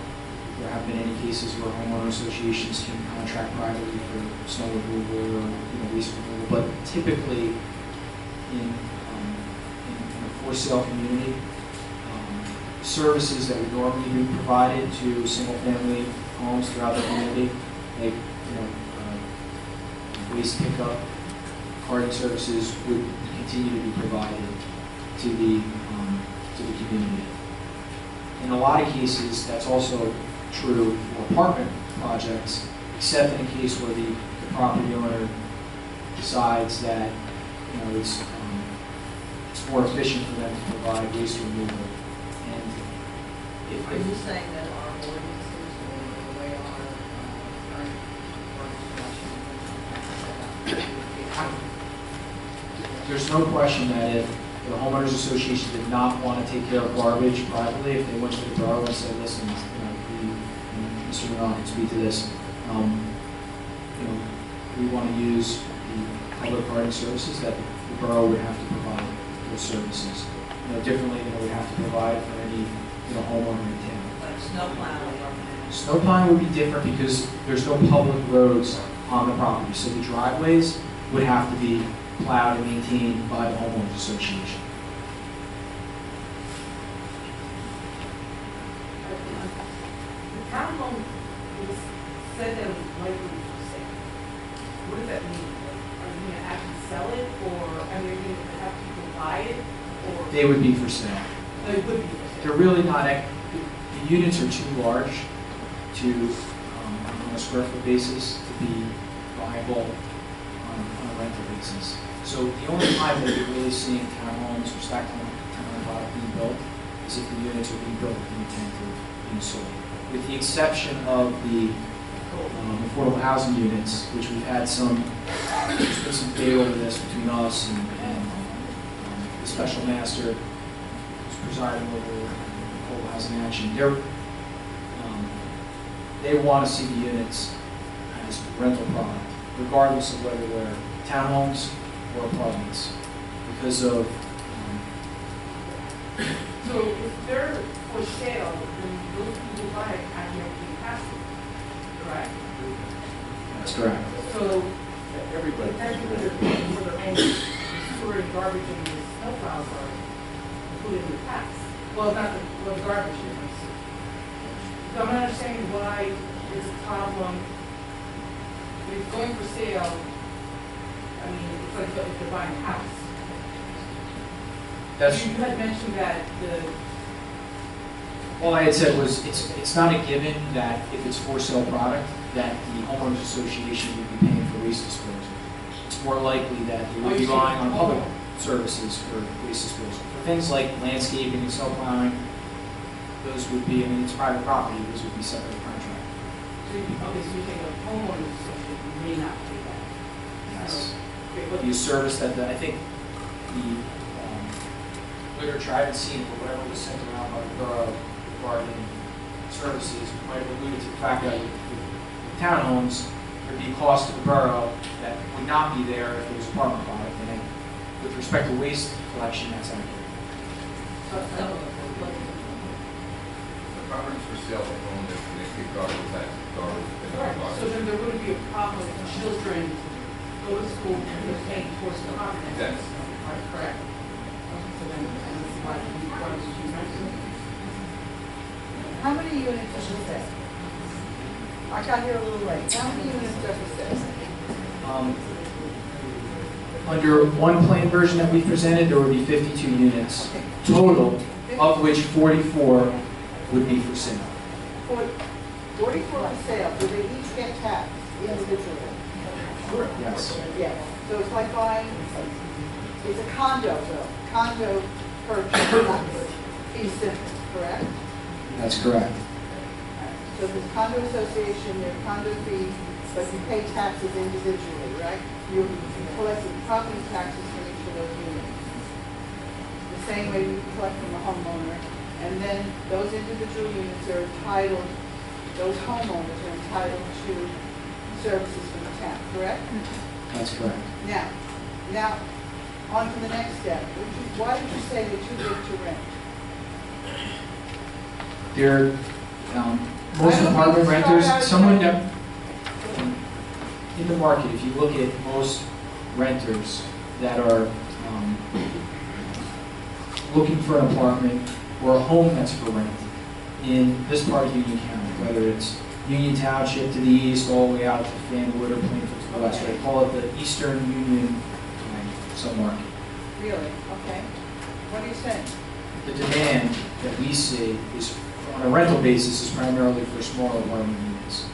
there have been any cases where homeowner associations can contract privately for snow removal or waste removal, but typically in a for-sale community, services that would normally be provided to single-family homes throughout the community, like waste pickup, carting services, would continue to be provided to the community. In a lot of cases, that's also true for apartment projects, except in a case where the property owner decides that it's more efficient for them to provide waste removal. And Are you saying that our ordinances or the way our current construction is set up? there's no question that if the homeowners association did not want to take care of garbage privately, if they went to the borough and said, listen, Mr. Manal can speak to this, we want to use the public parking services, that the borough would have to provide those services. Differently than we have to provide for any homeowner in town. Like snow plowing. Snow plowing would be different because there's no public roads on the property, so the driveways would have to be plowed and maintained by the homeowners association. The townhome was said that it was likely for sale. What does that mean? Like, are you gonna actually sell it, or, are you gonna have people buy it, or? They would be for sale. They would be for sale. They're really not, the units are too large to, on a square foot basis, to be viable on a rental basis. So the only time that you're really seeing townhomes or townhome product being built is if the units are being built with the intent of being sold. with the exception of the affordable housing units, which we've had there's been some debate over this between us and the special master who's presiding over affordable housing action. They want to see the units as rental product, regardless of whether they're townhomes or apartments, because of So if they're for sale, then those people buy it and they're being passive, correct? that's correct. So everybody, technically they're paying for their own sewer and garbage and the snow plows are included in the tax. Well, not the garbage difference. So I'm not understanding why it's a problem. If it's going for sale, I mean, it's like if they're buying a house. You had mentioned that All I had said was, it's not a given that if it's for sale product, that the homeowners association would be paying for waste disposal. It's more likely that they would be relying on public services for waste disposal. For things like landscaping and snow plowing, those would be, I mean, it's private property, those would be separate contract. so you think a homeowners association may not pay that. Yes. Okay, but The service that, I think the literature, I haven't seen it, but whatever was sent around by the borough regarding services might have alluded to the fact that with townhomes, there'd be a cost to the borough that would not be there if it was apartment product. And then with respect to waste collection, that's accurate. The properties for sale are owned, they pay garbage tax, garbage. Right, so then there wouldn't be a problem if children go to school and they're paying towards the property. Yes. Right, correct. So then, I don't see why would you mention it? How many units does it say? I got here a little late. How many units does it say? Under one plan version that we presented, there would be 52 units total, of which 44 would be for sale. 44 for sale, do they each get taxed individually? Yes. Yeah, so it's like buying, it's a condo though, condo purchase, not fee simple, correct? That's correct. So there's condo association, there's condo fee, but you pay taxes individually, right? You collect the property taxes for each of those units. The same way you collect from a homeowner. And then those individual units are entitled, those homeowners are entitled to services from the town, correct? That's correct. Now, on to the next step. Why did you say they're too big to rent? They're, most apartment renters, someone that, in the market, if you look at most renters that are looking for an apartment or a home that's for rent in this part of Union County, whether it's Union Township to the east, all the way out to Fanwood or Plainfield to the west, they call it the Eastern Union submarket. Really? Okay. What are you saying? The demand that we see is, on a rental basis, is primarily for smaller apartment units,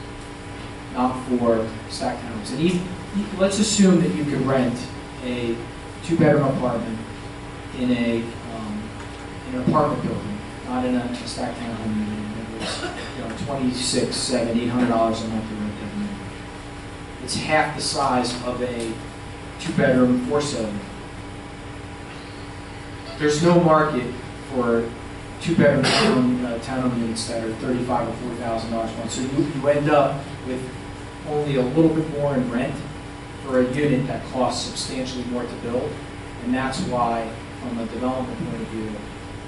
not for stacked houses. And let's assume that you could rent a two-bedroom apartment in an apartment building, not in a stacked townhome unit. It was, $26, $700, $800 a month to rent that unit. It's half the size of a two-bedroom, four-cell unit. There's no market for two-bedroom townhome units that are $35,000 or $40,000 a month. So you end up with only a little bit more in rent for a unit that costs substantially more to build. And that's why, from a development point of view,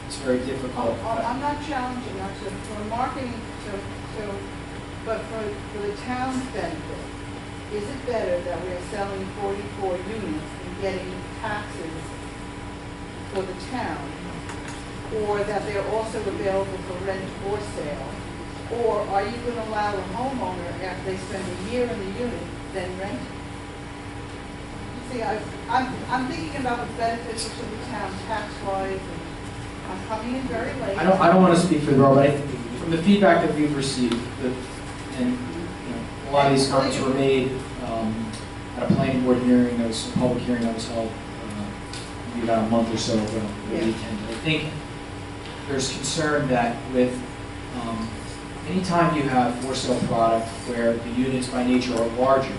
it's very difficult. I'm not challenging that, so for marketing, but for the town's benefit, is it better that we are selling 44 units and getting taxes for the town, or that they're also available for rent or sale? Or are you going to allow a homeowner, after they spend a year in the unit, then rent? See, I'm thinking about what's beneficial to the town tax-wise, and I'm coming in very late. I don't want to speak for the borough, but from the feedback that we've received, and a lot of these comments were made at a planning board hearing, there was a public hearing that was held maybe about a month or so ago. Yeah. I think there's concern that with anytime you have for sale product where the units by nature are larger,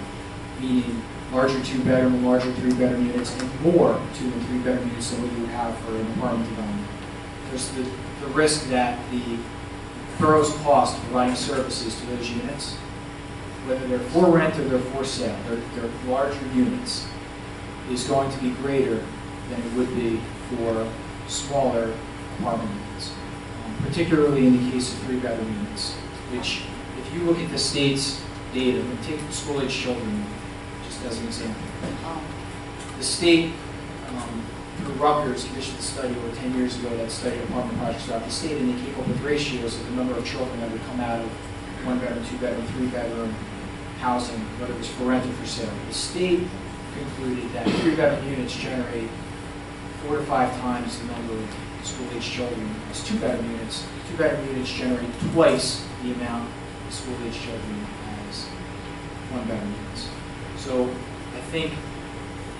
meaning larger 2-bedroom and larger 3-bedroom units and more 2- and 3-bedroom units than what you would have for an apartment development, there's the risk that the borough's cost of providing services to those units, whether they're for rent or they're for sale, they're larger units, is going to be greater than it would be for smaller apartment units, particularly in the case of 3-bedroom units, which, if you look at the state's data, and take school-age children just as an example, the state, through Rutgers, commissioned a study over 10 years ago that studied apartment projects throughout the state, and they came up with ratios of the number of children that would come out of 1-bedroom, 2-bedroom, 3-bedroom housing, whether it was for rent or for sale. The state concluded that 3-bedroom units generate 4 to 5 times the number of school-age children as 2-bedroom units. 2-bedroom units generate twice the amount of school-age children as 1-bedroom units. So I think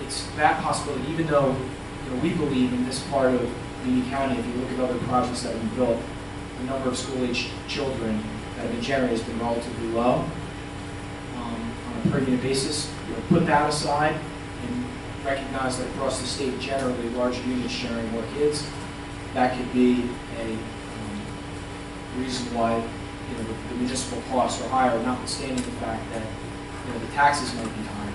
it's that possibility, even though we believe in this part of Union County, if you look at other projects that have been built, the number of school-age children that have been generated has been relatively low on a per unit basis. Put that aside and recognize that across the state, generally, larger units generate more kids. That could be a reason why the municipal costs are higher, notwithstanding the fact that the taxes might be higher.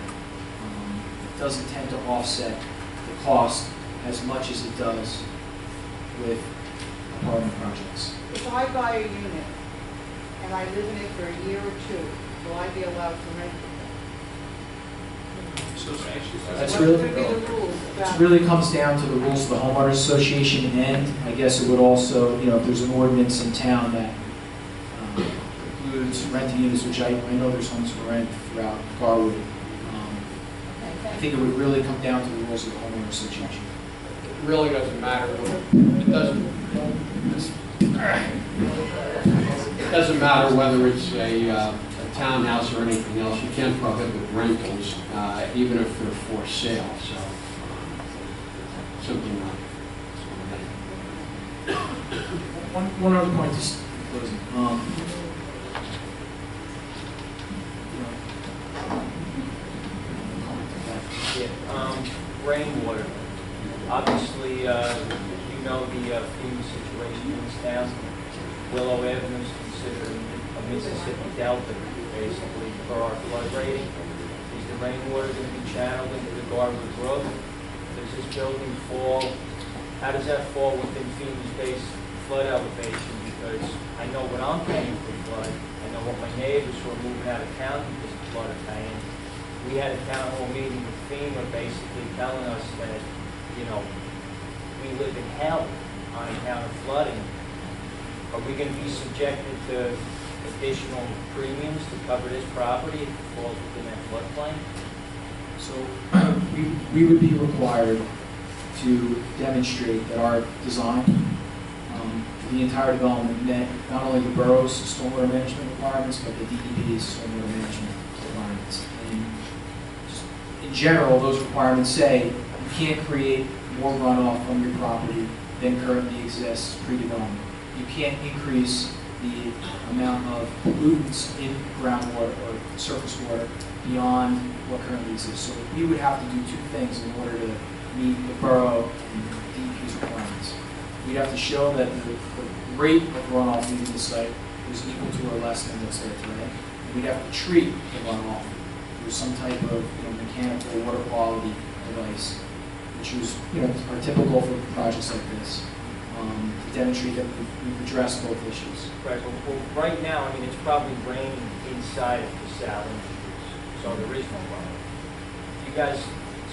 It doesn't tend to offset the cost as much as it does with apartment projects. If I buy a unit and I live in it for a year or two, will I be allowed to rent That's it? really, What would be the rules it about really comes down to the rules of the homeowners association, and I guess it would also, if there's an ordinance in town that includes renting units, which I know there's homes for rent throughout Garwood. I think it would really come down to the rules of the homeowners association. It really doesn't matter. It doesn't matter whether it's a townhouse or anything else. You can't prohibit rentals, even if they're for sale. So, simply not. One other point, just closing. Rainwater. Obviously, you know the FEMA situation in this town. Willow Avenue is considered a Mississippi Delta, basically, for our flood rating. Is the rainwater going to be channeled into the Garwood Brook? Does this building fall? How does that fall within FEMA's base flood elevation? Because I know what I'm paying for flood. I know what my neighbors who are moving out of town because of flood are paying. We had a town hall meeting with FEMA basically telling us that, we live in hell on account of flooding. Are we going to be subjected to additional premiums to cover this property if it falls within that floodplain? So we would be required to demonstrate that our design for the entire development met not only the borough's stormwater management requirements, but the DEP's stormwater management requirements. And just in general, those requirements say you can't create more runoff from your property than currently exists pre-development. You can't increase the amount of pollutants in groundwater or surface water beyond what currently exists. So we would have to do two things in order to meet the borough and DEP's requirements. We'd have to show that the rate of runoff leaving the site was equal to or less than what's there today. And we'd have to treat the runoff through some type of mechanical water quality device, which was are typical for projects like this, to demonstrate that we've addressed both issues. Right, well, right now, it's probably raining inside of the Salad, so there is no runoff. If you guys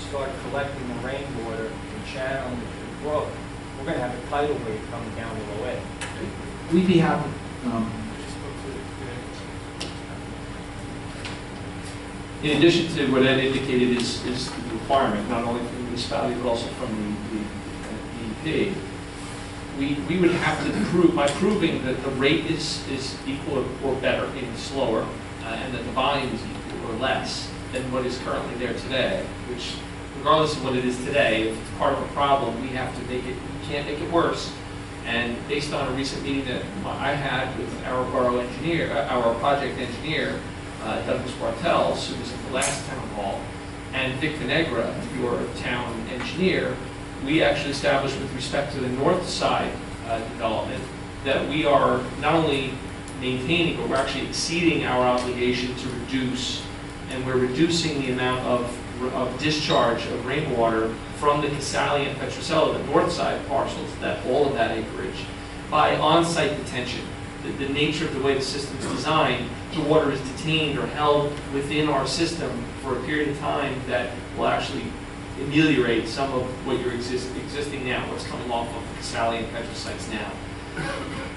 start collecting the rainwater and channeling it to the brook, we're going to have a tidal wave coming down the way. We'd be happy. In addition to what Ed indicated is the requirement, not only from the municipality, but also from the DEP, we would have to prove, by proving that the rate is equal or better, meaning slower, and that the volume is equal or less than what is currently there today, which, regardless of what it is today, if it's part of a problem, we have to make it, we can't make it worse. And based on a recent meeting that I had with our borough engineer, our project engineer, Douglas Bartels, who was at the last town hall, and Vic Vinegra, your town engineer, we actually established with respect to the north side development that we are not only maintaining, but we're actually exceeding our obligation to reduce, and we're reducing the amount of discharge of rainwater from the Casale and Petrocello, the north side parcels, all of that acreage, by on-site detention. The nature of the way the system is designed, the water is detained or held within our system for a period of time that will actually ameliorate some of what you're existing now, what's coming off of the Casale and Petra sites now.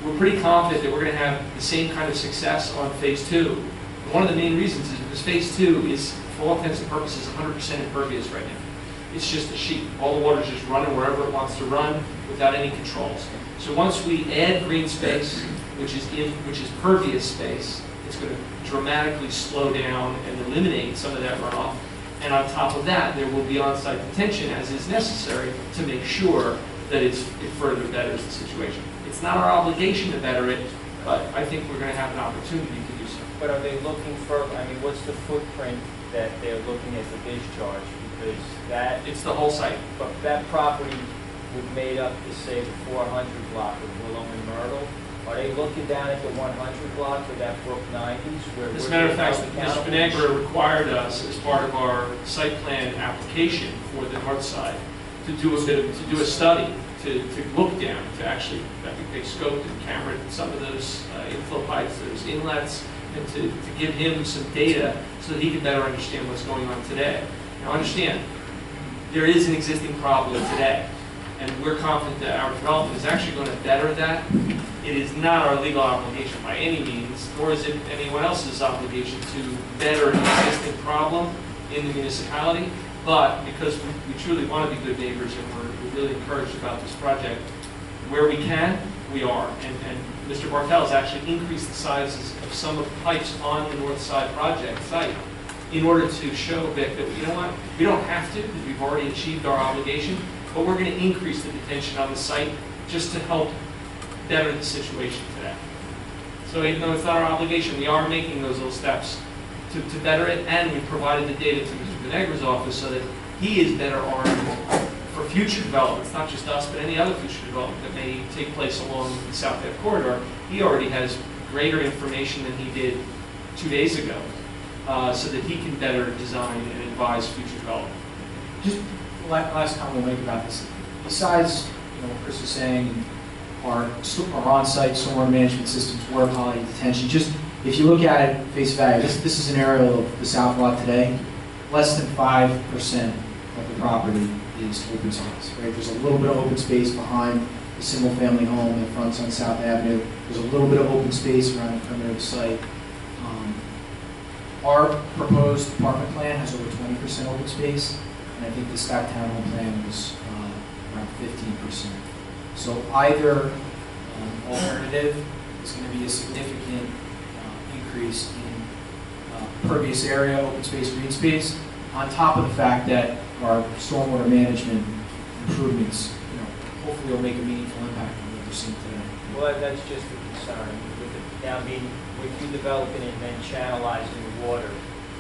We're pretty confident that we're going to have the same kind of success on phase 2. And one of the main reasons is because phase 2 is, for all intents and purposes, 100% impervious right now. It's just a sheet. All the water is just running wherever it wants to run without any controls. So once we add green space, which is pervious space, it's going to dramatically slow down and eliminate some of that runoff. And on top of that, there will be on-site detention as is necessary to make sure that it further betters the situation. It's not our obligation to better it, but I think we're going to have an opportunity to do so. But are they looking for, I mean, what's the footprint that they're looking at the discharge? Because that... It's the whole site. But that property was made up to say the 400 block of Willow and Myrtle. Are they looking down at the 100 block or that Brook 90s? Where As a matter of fact, Mr. Vinegra required us, as part of our site plan application for the north side, to do a study, to look down, to actually, I think they scoped and cameraed some of those inflow pipes, those inlets, and to give him some data so that he could better understand what's going on today. Now understand, there is an existing problem today, and we're confident that our development is actually going to better that. It is not our legal obligation by any means, nor is it anyone else's obligation to better an existing problem in the municipality, but because we truly want to be good neighbors and we're really encouraged about this project, where we can, we are. And Mr. Bartels actually increased the sizes of some of the pipes on the north side project site in order to show Vic that, you know what, we don't have to because we've already achieved our obligation, but we're going to increase the detention on the site just to help better the situation today. So even though it's not our obligation, we are making those little steps to better it, and we provided the data to Mr. Vinegra's office so that he is better armed for future developments, not just us, but any other future development that may take place along the South Ave corridor. He already has greater information than he did 2 days ago, so that he can better design and advise future development. Just last comment we'll make about this. Besides, what Chris was saying, our on-site stormwater management systems work holiday detention. Just if you look at it face value, this is an aerial of the South Lot today. Less than 5% of the property is open space. Right? There's a little bit of open space behind the single-family home that fronts on South Avenue. There's a little bit of open space around the perimeter of the site. Our proposed apartment plan has over 20% open space, and I think the Scott Townhome plan was around 15%. So either alternative is going to be a significant increase in pervious area, open space, green space, on top of the fact that our stormwater management improvements, hopefully will make a meaningful impact on what we're seeing today. Well, that's just a concern. With you developing it and then channelizing the water,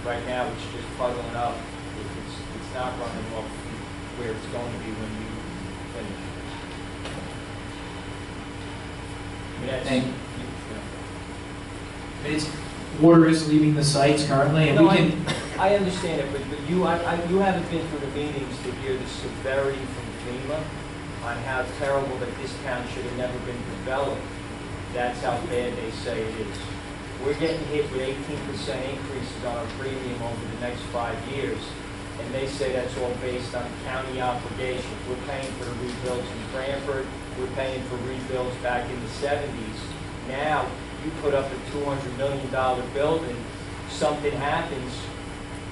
right now it's just puddling up. It's not running off where it's going to be when you finish. Water is leaving the sites currently, and no, we can. I understand it, but you haven't been through the meetings to hear the severity from FEMA on how terrible that this town should have never been developed. That's how bad they say it is. We're getting hit with 18% increases on our premium over the next 5 years, and they say that's all based on county obligations. We're paying for the rebuilds in Cranford. We're paying for rebuilds back in the 70s. Now, you put up a $200 million building, something happens,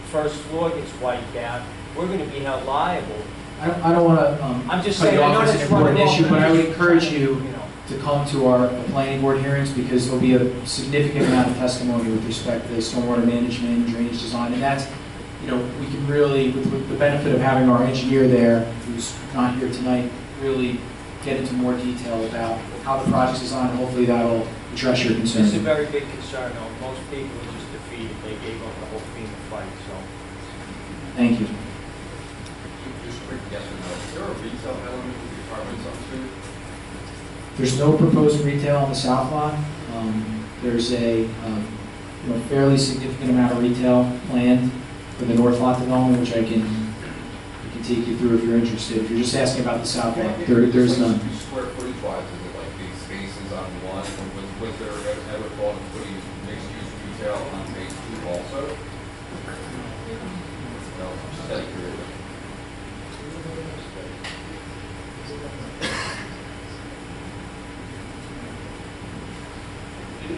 first floor gets wiped out, we're going to be held liable. I don't want to I'm just cut saying, you I off know as an that's important running issue, off, but I would just- encourage you to come to our planning board hearings, because there'll be a significant amount of testimony with respect to stormwater management, drainage design, and that's, we can really, with the benefit of having our engineer there, who's not here tonight, really get into more detail about how the project's designed, and hopefully that'll address your This concerns. is a very big concern, though. Most people are just defeated. They gave up the whole FEMA fight, so. Thank you. Just quick yes or no, is there a retail element to the apartments on Street? There's no proposed retail on the south lot. There's a fairly significant amount of retail planned for the north lot development, which I can take you through if you're interested. If you're just asking about the south lot, there's none. Square footage wise, is it like big spaces on one, or was there ever thought of putting mixed use retail on phase 2 also? No, just out of curiosity.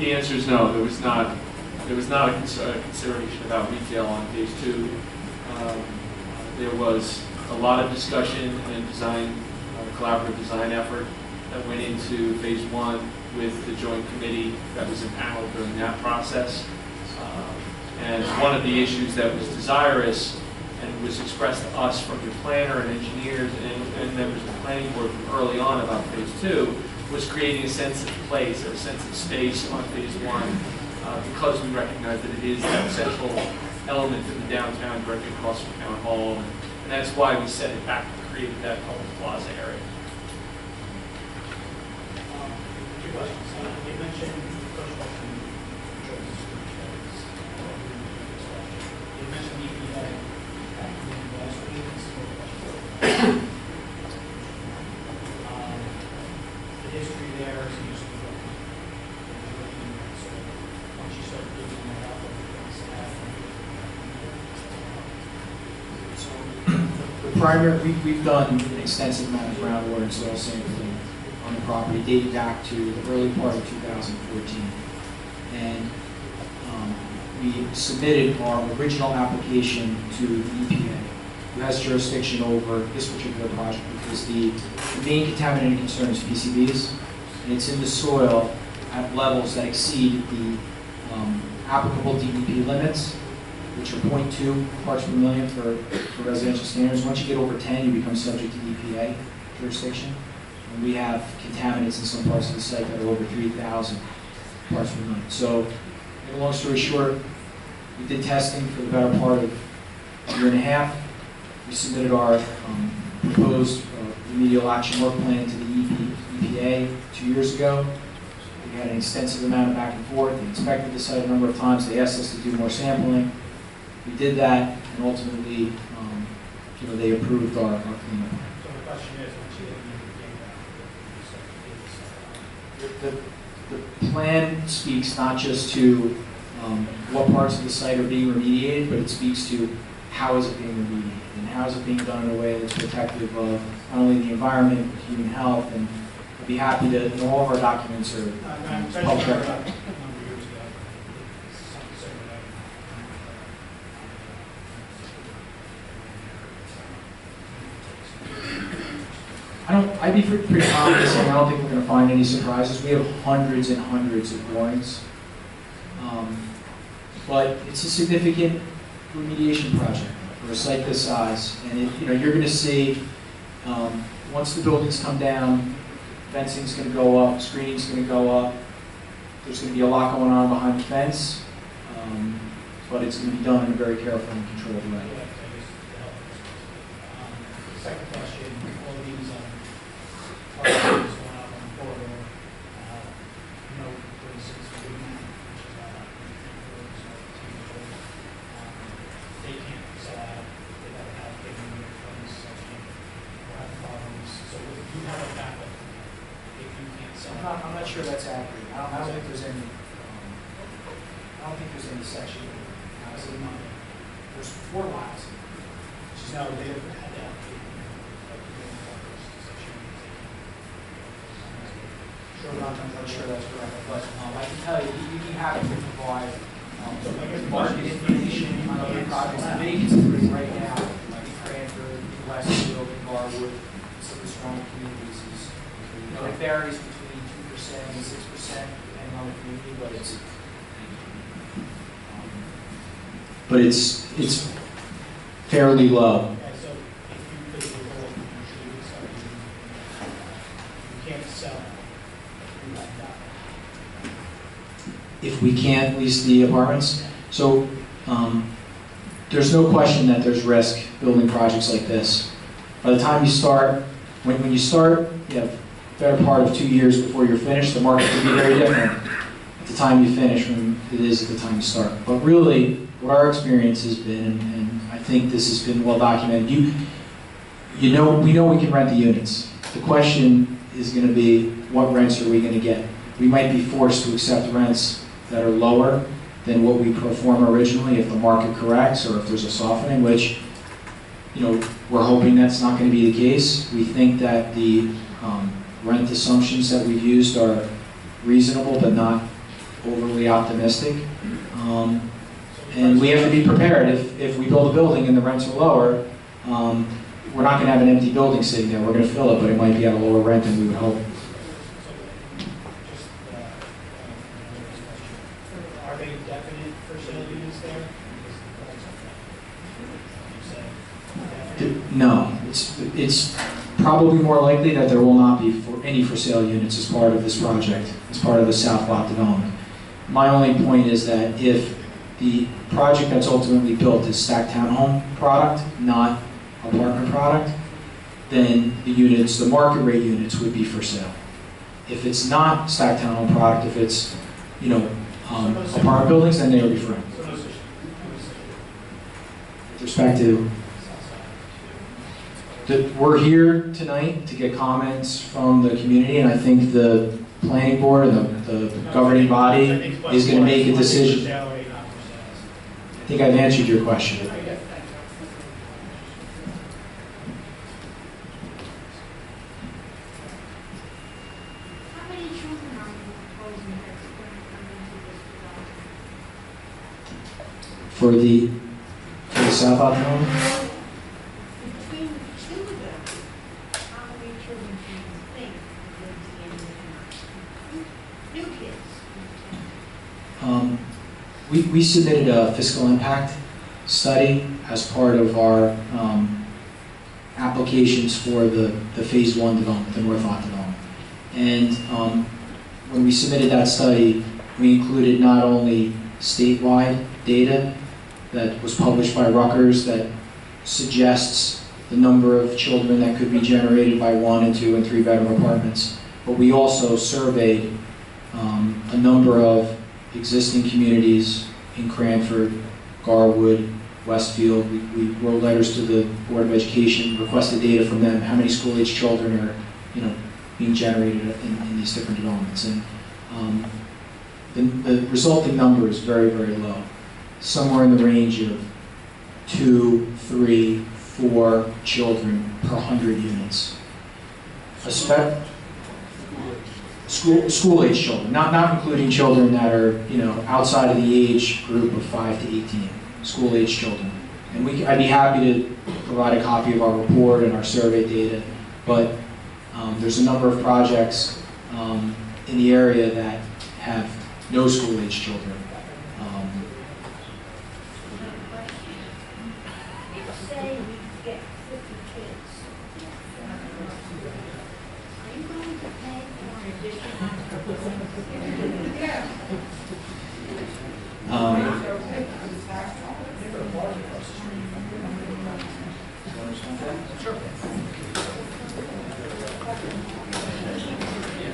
The answer is no. There was not a consideration about retail on phase 2. There was a lot of discussion and design, collaborative design effort that went into phase 1 with the joint committee that was impaneled during that process. And one of the issues that was desirous and was expressed to us from the planner and engineers and members of the planning board from early on about phase 2 was creating a sense of place or a sense of space on phase 1 because we recognize that it is that central element in the downtown directly across from Town Hall. And that's why we set it back and created that public plaza area. Two questions. You mentioned, first question, you mentioned EPA back in the last meetings. The history there is usually working. So once you start digging that up, it's The primary, we've done an extensive amount of groundwater and soil sampling on the property dating back to the early part of 2014. And we submitted our original application to the EPA, who has jurisdiction over this particular project because the main contaminating concern is PCBs, and it's in the soil at levels that exceed the applicable DEP limits, which are 0.2 parts per million for residential standards. Once you get over 10, you become subject to EPA jurisdiction. And we have contaminants in some parts of the site that are over 3,000 parts per million. So, make a long story short, we did testing for the better part of a year and a half. We submitted our proposed remedial action work plan to the EPA 2 years ago. We had an extensive amount of back and forth. They inspected the site a number of times. They asked us to do more sampling. We did that, and ultimately, they approved our cleanup. So the question is, once you get The plan speaks not just to what parts of the site are being remediated, but it speaks to how is it being remediated, and how is it being done in a way that's protective of not only the environment, but human health. And I'd be happy to, all of our documents are public record. I'd be pretty confident saying I don't think we're going to find any surprises. We have hundreds and hundreds of borings. But it's a significant remediation project for a site this size. And you're going to see, once the buildings come down, fencing's going to go up, screening's going to go up. There's going to be a lot going on behind the fence, but it's going to be done in a very careful and controlled way. second question, all these parcels going out on the corridor, for instance, we do they can't sell out, they gotta have getting their funds, so we'll have problems. So you have a backup if you can't sell out. I'm not sure that's accurate. I don't think there's any. I don't think there's any section. There's 4 lots, which is now they have had that. I'm not sure that's correct, but I can tell you, we'd be happy to provide market information on other projects. The vacancies right now, like Cranford, Westfield, Garwood, some of the strong communities, it varies between 2% and 6% depending on the community, but it's fairly low. Okay, so if you could, if we can't lease the apartments. So there's no question that there's risk building projects like this. By the time you start, when you start, you have a better part of 2 years before you're finished, the market could be very different at the time you finish than it is at the time you start. But really, what our experience has been, and I think this has been well documented, we know we can rent the units. The question is going to be, what rents are we going to get? We might be forced to accept rents that are lower than what we pro forma originally if the market corrects or if there's a softening, which, we're hoping that's not going to be the case. We think that the rent assumptions that we've used are reasonable but not overly optimistic. And we have to be prepared. If we build a building and the rents are lower, we're not going to have an empty building sitting there. We're going to fill it, but it might be at a lower rent than we would hope. Are they definite for sale units there? No, it's probably more likely that there will not be any for sale units as part of this project, as part of the South Lot development. My only point is that if the project that's ultimately built is stacked townhome product, not apartment product, then the units, the market rate units would be for sale. If it's not stacked townhome product, if it's, apartment buildings, then they will be for rent. With respect to we're here tonight to get comments from the community, and I think the planning board and the governing body is going to make a decision. I think I've answered your question. How many children are you proposing that's going to come into this development? For the South Lot development? Between the two of them, how many children do you think lives in the new kids? We submitted a fiscal impact study as part of our applications for the Phase 1 development, the North Lot development. And when we submitted that study, we included not only statewide data that was published by Rutgers that suggests the number of children that could be generated by 1 and 2 and 3 bedroom apartments, but we also surveyed a number of existing communities in Cranford, Garwood, Westfield. We wrote letters to the Board of Education, requested data from them, how many school-age children are, being generated in these different developments. And the resulting number is very, very low, somewhere in the range of 2, 3, 4 children per 100 units. School-age children, not including children that are, outside of the age group of 5 to 18, school-age children. And I'd be happy to provide a copy of our report and our survey data, but there's a number of projects in the area that have no school-age children. Say we get 50 kids. Are you going to pay for an additional?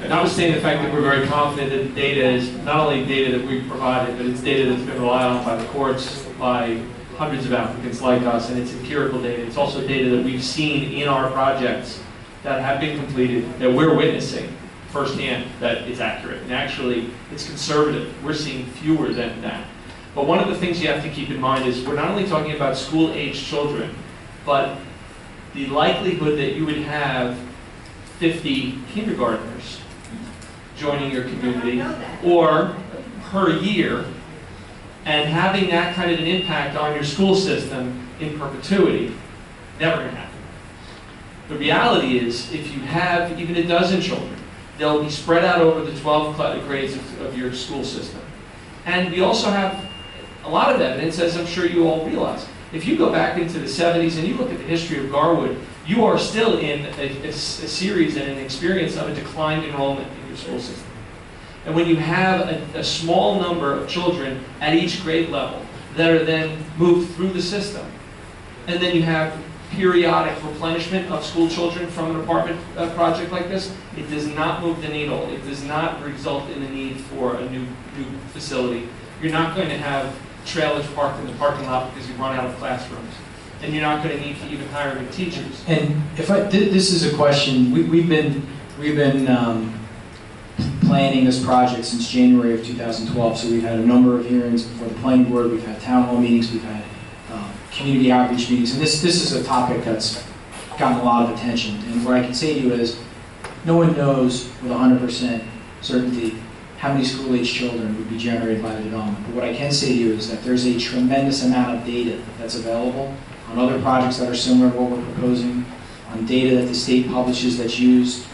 Notwithstanding the fact that we're very confident that the data is not only data that we've provided, but it's data that's been relied on by the courts, by hundreds of applicants like us, and it's empirical data. It's also data that we've seen in our projects that have been completed, that we're witnessing firsthand that it's accurate. And actually, it's conservative. We're seeing fewer than that. But one of the things you have to keep in mind is we're not only talking about school-age children, but the likelihood that you would have 50 kindergartners joining your community or per year, and having that kind of an impact on your school system in perpetuity, never going to happen. The reality is, if you have even a dozen children, they'll be spread out over the 12 grades of your school system. And we also have a lot of evidence, as I'm sure you all realize. If you go back into the 70s and you look at the history of Garwood, you are still in a series and an experience of a declined enrollment in your school system. And when you have a small number of children at each grade level that are then moved through the system, and then you have periodic replenishment of school children from an apartment project like this, it does not move the needle. It does not result in the need for a new facility. You're not going to have trailers parked in the parking lot because you run out of classrooms. And you're not going to need to even hire new teachers. And this is a question, we've been planning this project since January of 2012, so we've had a number of hearings before the planning board, we've had town hall meetings, we've had community outreach meetings, and this is a topic that's gotten a lot of attention. And what I can say to you is, no one knows with 100% certainty how many school-age children would be generated by the development. But what I can say to you is that there's a tremendous amount of data that's available on other projects that are similar to what we're proposing, on data that the state publishes that's used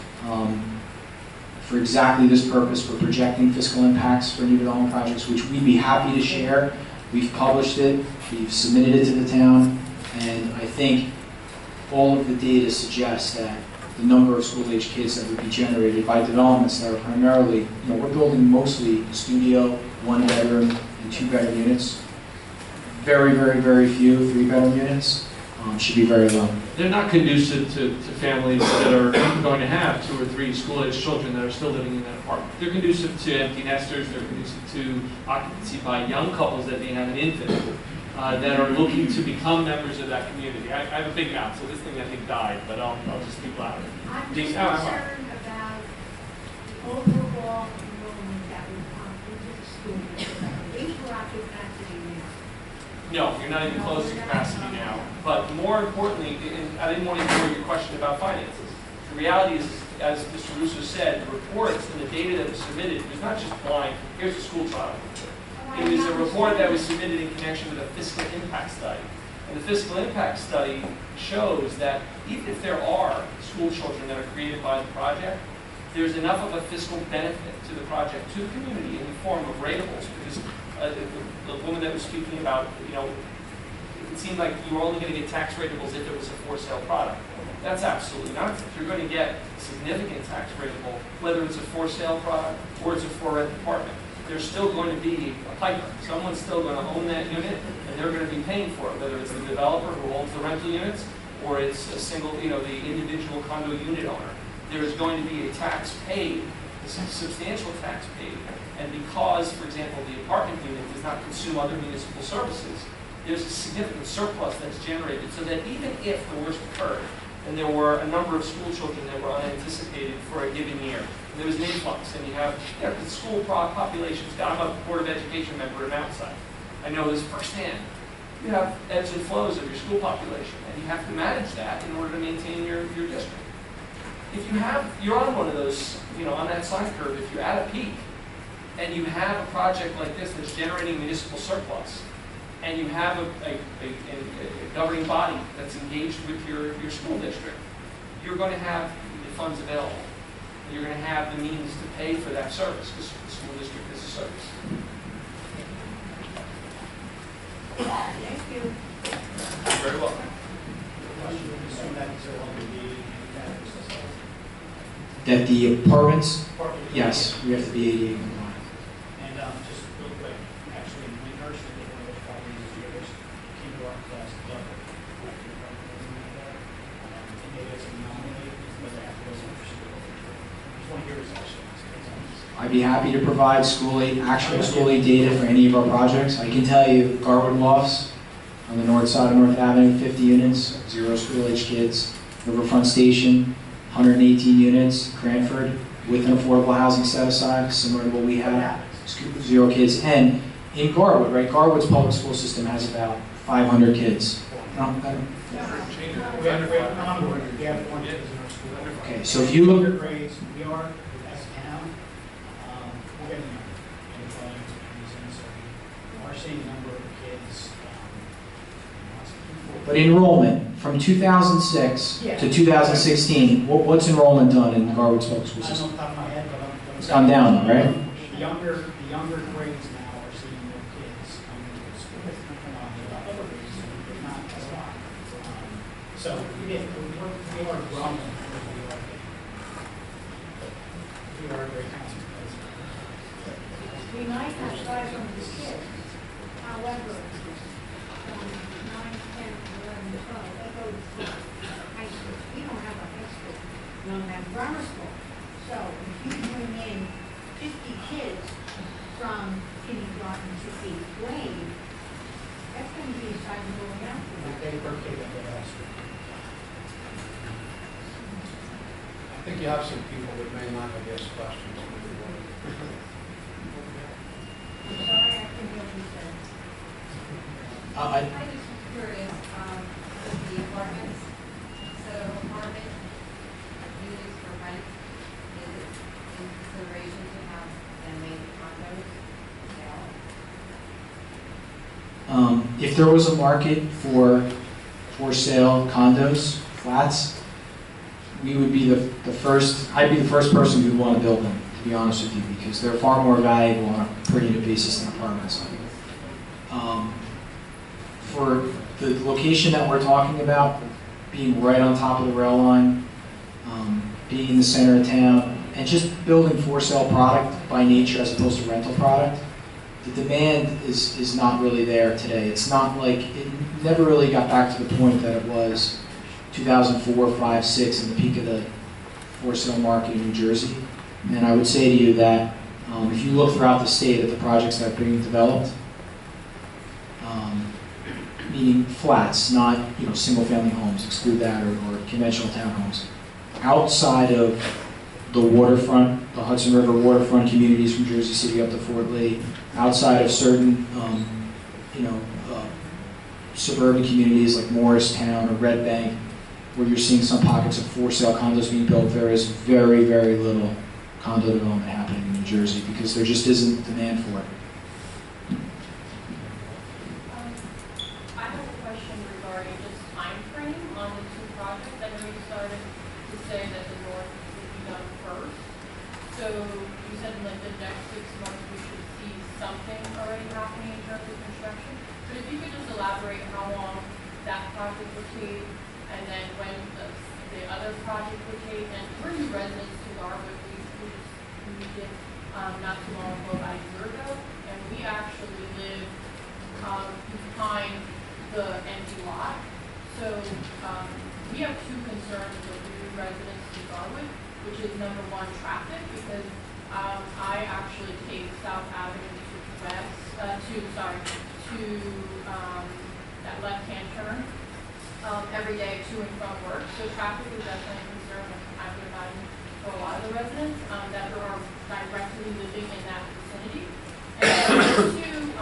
for exactly this purpose, for projecting fiscal impacts for new development projects, which we'd be happy to share. We've published it, we've submitted it to the town, and I think all of the data suggests that the number of school-age kids that would be generated by developments that are primarily, we're building mostly studio, 1-bedroom, and 2-bedroom units. Very, very, very few 3-bedroom units. Should be very low. They're not conducive to families that are going to have 2 or 3 school-age children that are still living in that apartment. They're conducive to empty nesters. They're conducive to occupancy by young couples that may have an infant that are looking to become members of that community. I have a big mouth, so this thing I think died, but I'll just speak louder. I'm just concerned about the overall enrollment that would come into the school. Interactive capacity now. No, you're not even close to capacity now. But more importantly, and I didn't want to ignore your question about finances. The reality is, as Mr. Russo said, the reports and the data that was submitted was not just blind, here's a school child. It was a report that was submitted in connection with a fiscal impact study. And the fiscal impact study shows that even if there are school children that are created by the project, there's enough of a fiscal benefit to the project, to the community, in the form of rateables, because the woman that was speaking about, it seemed like you were only going to get tax rateables if it was a for-sale product. That's absolutely not. You're going to get significant tax rateable, whether it's a for-sale product or it's a for-rent apartment. There's still going to be a piper. Someone's still going to own that unit, and they're going to be paying for it, whether it's the developer who owns the rental units or it's a single, the individual condo unit owner. There is going to be a tax paid, a substantial tax paid. And because, for example, the apartment unit does not consume other municipal services, there's a significant surplus that's generated, so that even if the worst occurred, and there were a number of school children that were unanticipated for a given year, and there was an influx, and you have the school populations. I'm a Board of Education member in Mountainside. I know this firsthand. You have ebbs and flows of your school population, and you have to manage that in order to maintain your district. If you're on one of those, on that sine curve, if you're at a peak, and you have a project like this that's generating municipal surplus, and you have a governing body that's engaged with your school district, you're going to have the funds available. You're going to have the means to pay for that service, because the school district is a service. Thank you. You're very welcome. That the apartments, yes, we have to be ADA compliant. And just real quick, actually, we nursed it one of those properties years, came to our class level. And they get some nominated, but they have to go for school. Just want to hear his actually. I'd be happy to provide actual school aid data for any of our projects. I can tell you, Garwood Lofts on the north side of North Avenue, 50 units, 0 school-age kids. Riverfront Station, 118 units. Cranford, with an affordable housing set aside, similar to what we have, 0 kids. And in Garwood, right, Garwood's public school system has about 500 kids. Okay, so if you look... grades, we are, as a town, we're getting so we are seeing a number of kids. But enrollment, from 2006 to 2016, what's enrollment done in Garwood's public school I don't know system? off the top of my head, but It's gone down, right? The younger grades now are seeing more kids coming into the school. The upper grades, not as a lot. So we are growing. We are very concentrated. be nice to have guys from the kids. However, from 9, 10, 11, 12, they go to school, high school. We don't have a high school. We don't have grammar school. So if you bring in 50 kids from kindergarten to 8th grade, that's going to be a sizable amount for They that. pay per kid at the high school. I think you have some people that may not have asked questions. I'm sorry, I couldn't hear what you said. I just was curious, with the apartments, so apartment units for rent, is it in consideration to have them made condos sale? If there was a market for sale condos, flats, we would be the first, I'd be the first person who'd want to build them, to be honest with you, because they're far more valuable on a per unit basis than apartments. For the location that we're talking about, being right on top of the rail line, being in the center of town, and just building for sale product by nature as opposed to rental product, the demand is not really there today. It's not like, it never really got back to the point that it was 2004, 5, 6 in the peak of the for sale market in New Jersey. And I would say to you that if you look throughout the state at the projects that are being developed, meaning flats, not single family homes, exclude that, or conventional townhomes, outside of the waterfront, the Hudson River waterfront communities from Jersey City up to Fort Lee, outside of certain suburban communities like Morristown or Red Bank, where you're seeing some pockets of for sale condos being built, there is very, very little condo development happening in New Jersey because there just isn't demand for it. I have a question regarding just time frame on the two projects. I know you started to say that the north would be done first. So you said in like the next 6 months we should see something already happening in terms of construction. But if you could just elaborate how long that project would take, and then when the other project would take, and we're new residents to Garwood, we just moved in not too long ago, about a year ago, and we actually live behind the empty lot. So we have two concerns with new residents to Garwood, which is number one, traffic, because I actually take South Avenue to that left-hand turn every day to and from work. So traffic is definitely a concern, I would imagine, for a lot of the residents that are directly living in that vicinity. And number two,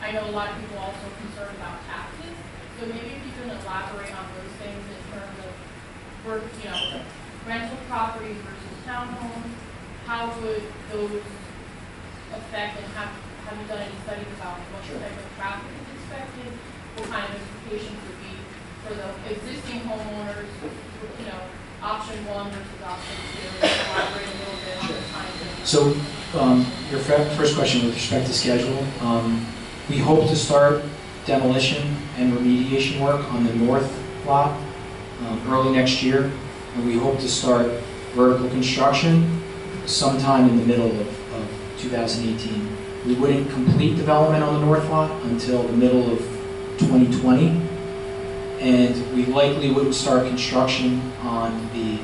I know a lot of people also are concerned about taxes. So maybe if you can elaborate on those things in terms of work, rental properties versus townhomes, how would those affect, and have you done any studies about what type of traffic is expected, what kind of implications would be for the existing homeowners, option one versus option two, elaborate a little bit on the time frame. So your first question with respect to schedule, we hope to start demolition and remediation work on the north lot early next year, and we hope to start vertical construction sometime in the middle of 2018. We wouldn't complete development on the north lot until the middle of 2020, and we likely wouldn't start construction on the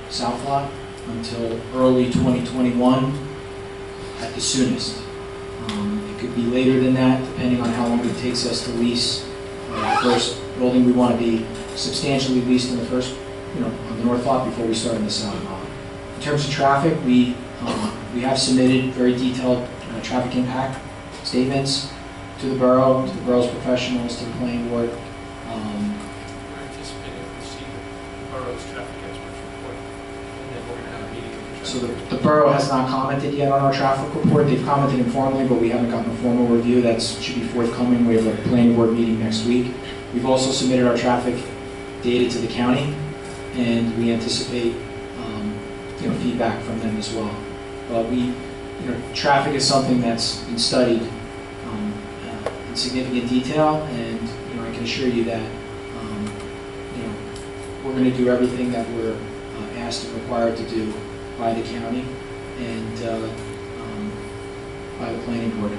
south lot until early 2021 at the soonest. It could be later than that, depending on how long it takes us to lease the first building. We want to be substantially leased in the first, on the north lot before we start on the south lot. In terms of traffic, we have submitted very detailed traffic impact statements to the borough's professionals, to the planning board. We're anticipating to receive the borough's traffic expert's report, and then we're going to have a meeting with the So traffic. the borough has not commented yet on our traffic report. They've commented informally, but we haven't gotten a formal review. That should be forthcoming. We have a planning board meeting next week. We've also submitted our traffic data to the county, and we anticipate feedback from them as well. But traffic is something that's been studied in significant detail, and I can assure you that we're going to do everything that we're asked and required to do by the county, and by the planning board.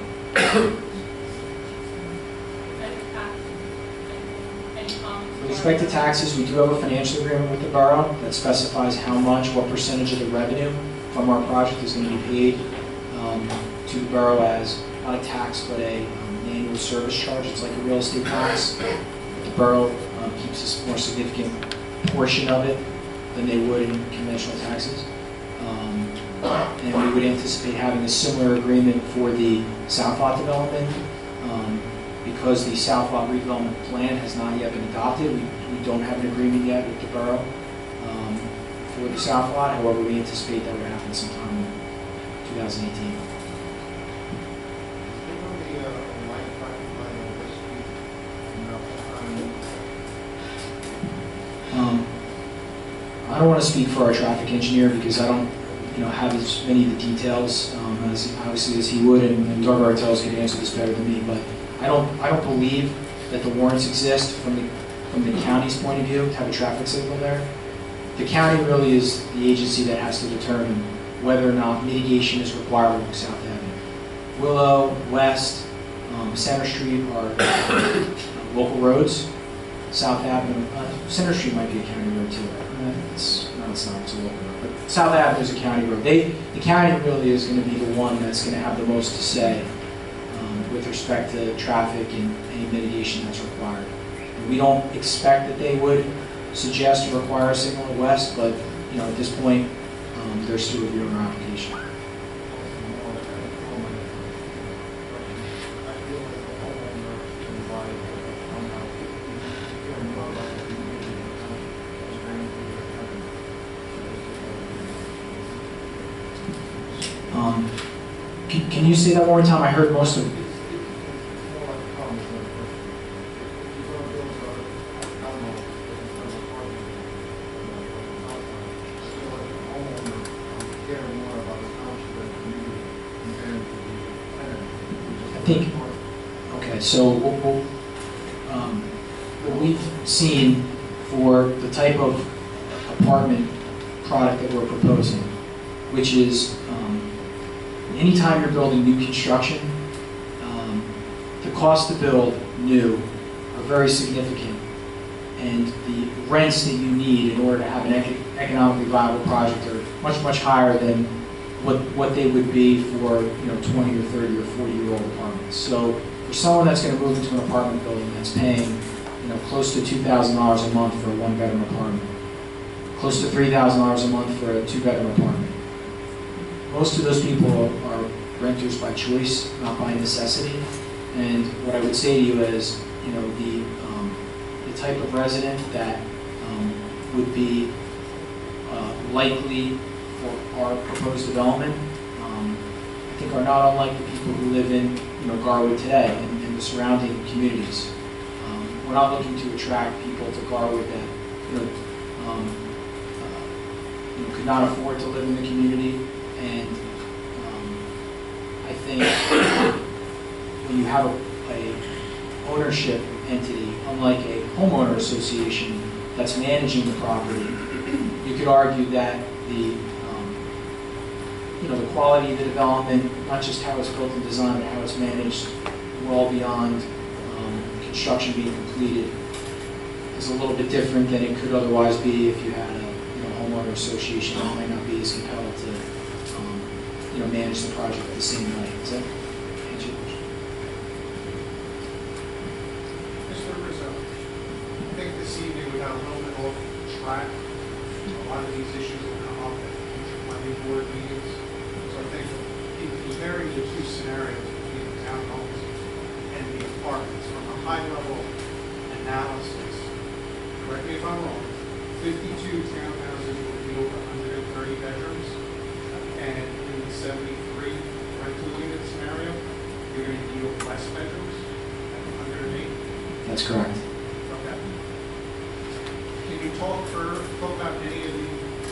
Any comments? With respect to taxes, we do have a financial agreement with the borough that specifies how much, what percentage of the revenue from our project is going to be paid to the borough as, not a tax, but an annual service charge. It's like a real estate tax. The borough keeps a more significant portion of it than they would in conventional taxes. And we would anticipate having a similar agreement for the South Lot development. Because the South Lot redevelopment plan has not yet been adopted, we don't have an agreement yet with the borough for the South Lot. However, we anticipate that would happen sometime in 2018. I don't want to speak for our traffic engineer because I don't, have as many of the details as obviously as he would, and Doug Bartels could answer this better than me. But I don't believe that the warrants exist from the county's point of view to have a traffic signal there. The county really is the agency that has to determine whether or not mitigation is required along South Avenue. Willow, West, Center Street are local roads. South Avenue, Center Street might be a county road too. It's not, it's a local road. But South Avenue is a county road. The county really is going to be the one that's going to have the most to say with respect to traffic and any mitigation that's required. And we don't expect that they would suggest or require a signal at West, but at this point, they're still reviewing our application. Can you say that one more time? I heard most of it. Okay, so what we've seen for the type of apartment product that we're proposing, which is anytime you're building new construction, the cost to build new are very significant, and the rents that you need in order to have an economically viable project are much, much higher than what they would be for 20 or 30 or 40-year-old apartments. So for someone that's going to move into an apartment building that's paying close to $2,000 a month for a one-bedroom apartment, close to $3,000 a month for a two-bedroom apartment, most of those people are renters by choice, not by necessity. And what I would say to you is, the type of resident that would be likely for our proposed development, I think are not unlike the people who live in Garwood today and the surrounding communities. We're not looking to attract people to Garwood that could not afford to live in the community. And I think when you have a ownership entity, unlike a homeowner association that's managing the property, you could argue that the the quality of the development, not just how it's built and designed, but how it's managed well beyond construction being completed, is a little bit different than it could otherwise be if you had a homeowner association that might not be as compelled to manage the project at the same way. Does that answer your question? Mr. Russo, I think this evening we got a little bit off track. A lot of these issues will come up at future planning board meetings. So I think comparing the two scenarios between the townhomes and the apartments from a high-level analysis, correct me if I'm wrong, 52 townhouses will yield 130 bedrooms, and in the 73 rental unit scenario, you're going to yield less bedrooms at 108? That's correct. Okay. Can you talk about any of the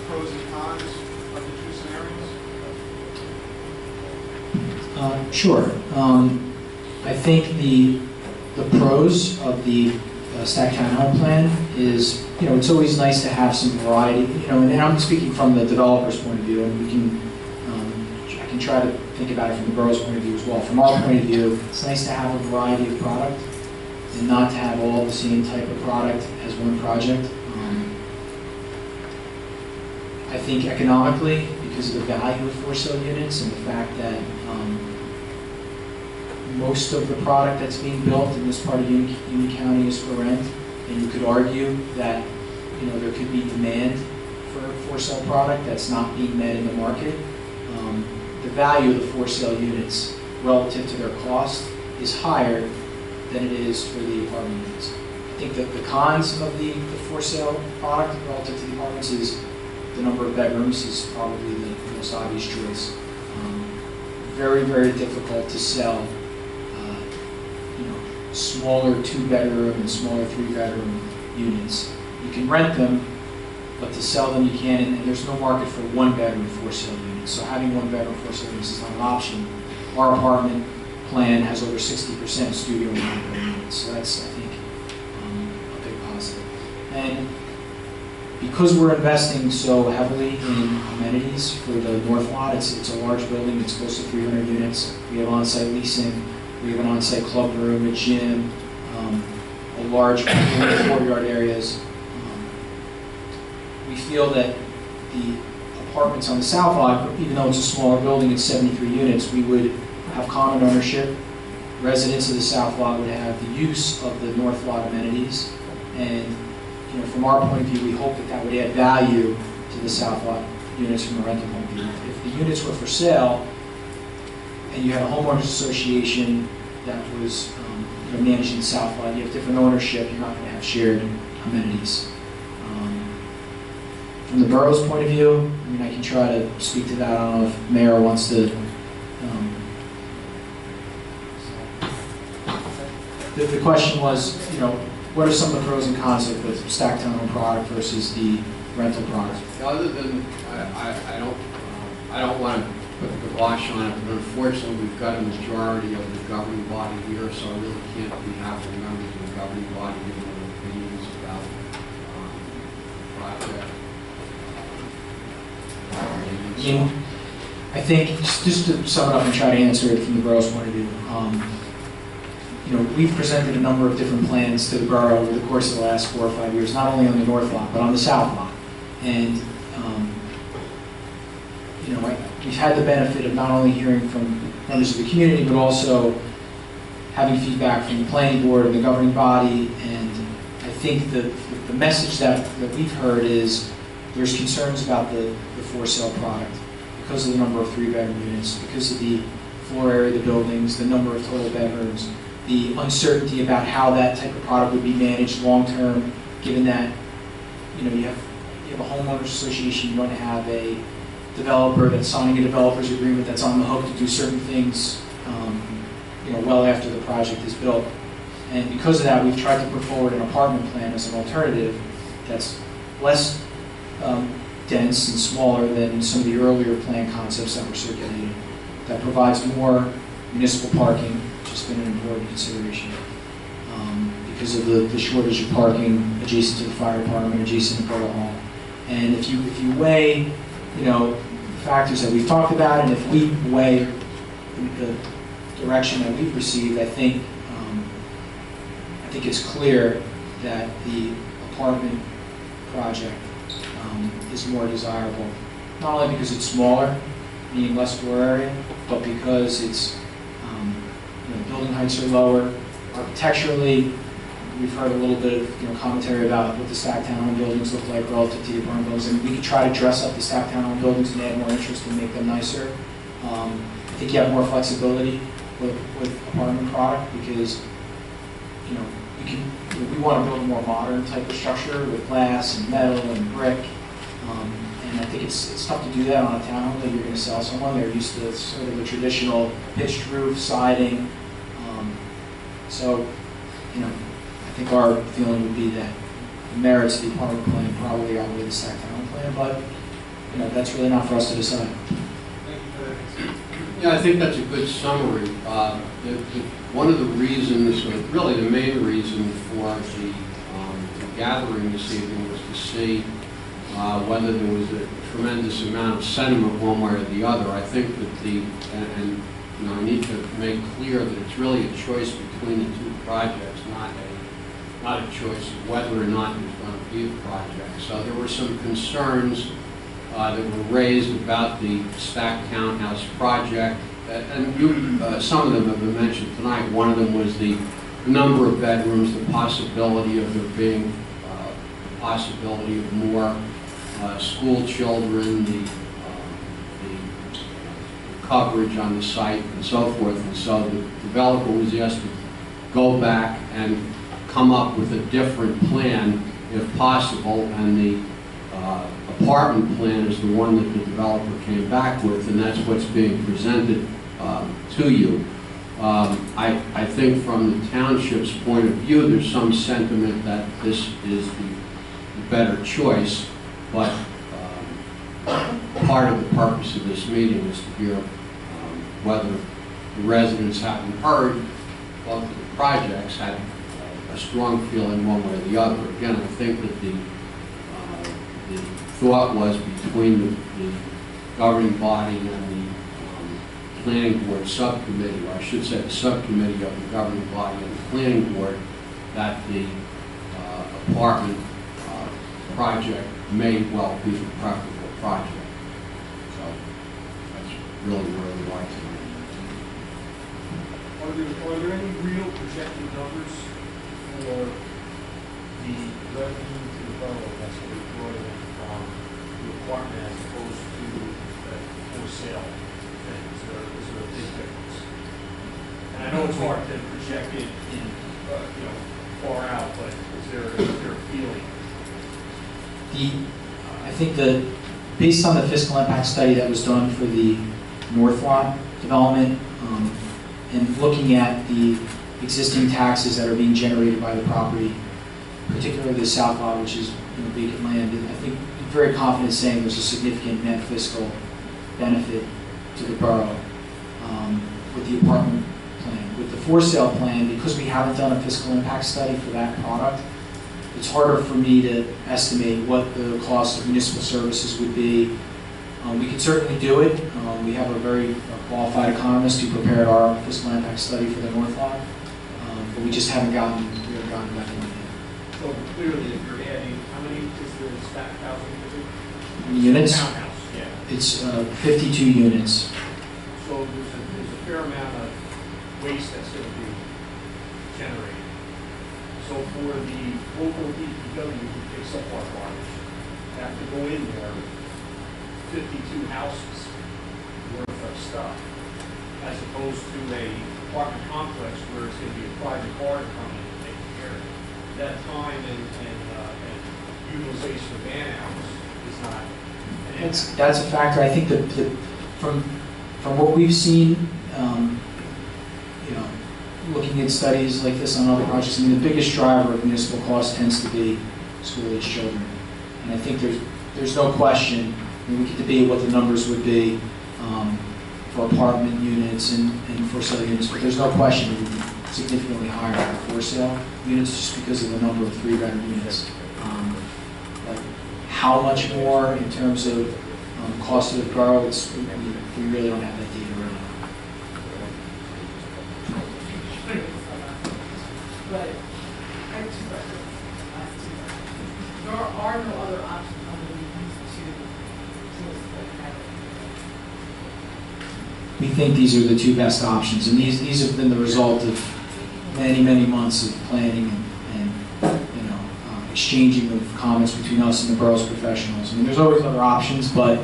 pros and cons of the two scenarios? Sure. I think the pros of the stacked townhome plan is, it's always nice to have some variety, and I'm speaking from the developer's point of view, and we can, I can try to think about it from the borough's point of view as well. From our point of view, it's nice to have a variety of product and not to have all the same type of product as one project. I think economically, because of the value of for-sale units and the fact that most of the product that's being built in this part of Union County is for rent, and you could argue that there could be demand for sale product that's not being met in the market. The value of the for-sale units relative to their cost is higher than it is for the apartment units. I think that the cons of the for-sale product relative to the apartments is the number of bedrooms is probably the most obvious choice. Very, very difficult to sell smaller 2-bedroom and smaller 3-bedroom units. You can rent them, but to sell them you can't, and there's no market for 1-bedroom for-sale units. So having 1-bedroom for-sale units is not an option. Our apartment plan has over 60% studio and 1-bedroom units, so that's, I think, a big positive. And because we're investing so heavily in amenities for the north lot, it's a large building, it's close to 300 units. We have on-site leasing, we have an on-site club room, a gym, a large courtyard areas. We feel that the apartments on the south lot, even though it's a smaller building, it's 73 units, we would have common ownership. Residents of the south lot would have the use of the north lot amenities. And from our point of view, we hope that that would add value to the south lot units from a rental point of view. If the units were for sale, and you had a homeowners association that was managing the south lot, you have different ownership, you're not going to have shared amenities. From the borough's point of view, I can try to speak to that. I don't know if Mayor wants to. The question was, what are some of the pros and cons of the stacked townhome product versus the rental product? Other than, I don't want to put the kibosh on it, but unfortunately we've got a majority of the governing body here, so I really can't be having members of the governing body giving their opinions about the project. I think, just to sum it up and try to answer it from the borough's point of view, we've presented a number of different plans to the borough over the course of the last 4 or 5 years, not only on the north lot, but on the south lot. And, we've had the benefit of not only hearing from members of the community, but also having feedback from the planning board and the governing body. And I think that the message that we've heard is there's concerns about the for-sale product because of the number of 3-bedroom units, because of the floor area of the buildings, the number of total bedrooms, the uncertainty about how that type of product would be managed long-term, given that you have a homeowners association, you want to have a developer that's signing a developer's agreement that's on the hook to do certain things well after the project is built. And because of that, we've tried to put forward an apartment plan as an alternative that's less dense and smaller than some of the earlier plan concepts that were circulated, that provides more municipal parking, which has been an important consideration because of the shortage of parking adjacent to the fire department, adjacent to Borough Hall. And if you weigh, the factors that we've talked about, and if we weigh the direction that we've received, I think it's clear that the apartment project is more desirable, not only because it's smaller, meaning less floor area, but because it's building heights are lower. Architecturally, we've heard a little bit of commentary about what the stacked townhome buildings look like relative to the apartment buildings, and we could try to dress up the stacked townhome buildings and add more interest and make them nicer. I think you have more flexibility with apartment product because we want to build a more modern type of structure with glass and metal and brick. And I think it's tough to do that on a townhome that you're going to sell someone. They're used to sort of the traditional pitched roof, siding. I think our feeling would be that the merits of the apartment plan probably outweigh the stacked townhome plan, but that's really not for us to decide. Thank you for that. Yeah, I think that's a good summary. One of the reasons, or really the main reason for the gathering this evening was to see whether there was a tremendous amount of sentiment one way or the other. I think that and you know, I need to make clear that it's really a choice between the two projects, not a choice of whether or not there's going to be a project. So there were some concerns that were raised about the stacked townhouse project, and some of them have been mentioned tonight. One of them was the number of bedrooms, the possibility of there being the possibility of more school children, the coverage on the site, and so forth. And so the developer was asked to go back and come up with a different plan, if possible, and the apartment plan is the one that the developer came back with, and that's what's being presented to you. I think from the township's point of view, there's some sentiment that this is the better choice, but part of the purpose of this meeting is to hear whether the residents, having heard both of the projects, had a strong feeling one way or the other. Again, I think that the thought was between the governing body and the planning board subcommittee, or I should say the subcommittee of the governing body and the planning board, that the apartment project may well be the preferable project. So that's really where we are tonight. Are there any real projected numbers for the revenue to the borough that's going to be brought in from the apartment as opposed to the for sale thing? Is there a big difference? And I know it's hard to project it in, far out, but is there a feeling? I think that based on the fiscal impact study that was done for the North Lot development, and looking at the existing taxes that are being generated by the property, particularly the South Lot, which is vacant land, and I think I'm very confident saying there's a significant net fiscal benefit to the borough with the apartment plan. With the for sale plan, because we haven't done a fiscal impact study for that product, it's harder for me to estimate what the cost of municipal services would be. We can certainly do it. We have a very qualified economist who prepared our fiscal impact study for the North Lot, but we just haven't gotten back in yet. So clearly, if you're adding, how many is the stacked housing? Units? Townhouse, yeah. It's 52 units. So there's a fair amount of waste that's going to be generated. So for the local DPW who picks up our garbage, have to go in there, 52 houses worth of stuff, as opposed to a apartment complex where it's going to be a private car to come in and take care of it. That time and utilization of man hours is not an impact. That's a factor. I think that from what we've seen, looking at studies like this on other projects, I mean, the biggest driver of municipal cost tends to be school-age children. And I think there's no question, I mean, we could debate what the numbers would be for apartment units and for sale units, but there's no question it would be significantly higher for for sale units just because of the number of 3-bedroom units. Like how much more in terms of cost to the borough, we really don't have that data right now. But I have two questions. There are no other options other than these two. We think these are the two best options, and these have been the result of many months of planning and exchanging of comments between us and the borough's professionals. I mean, there's always other options, but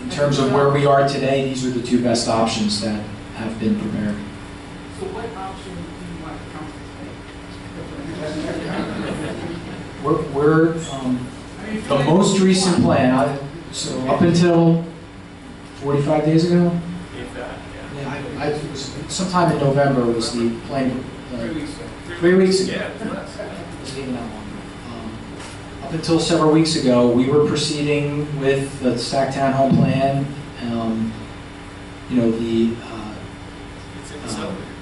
in terms of where we are today, these are the two best options that have been prepared. So what option do you want the council to take? We're the most recent plan. So up until 45 days ago, If that, yeah. yeah, it was sometime in November was the plan. 3 weeks ago. 3 weeks ago. Yeah. It wasn't even that long ago. Up until several weeks ago, we were proceeding with the stacked townhome plan.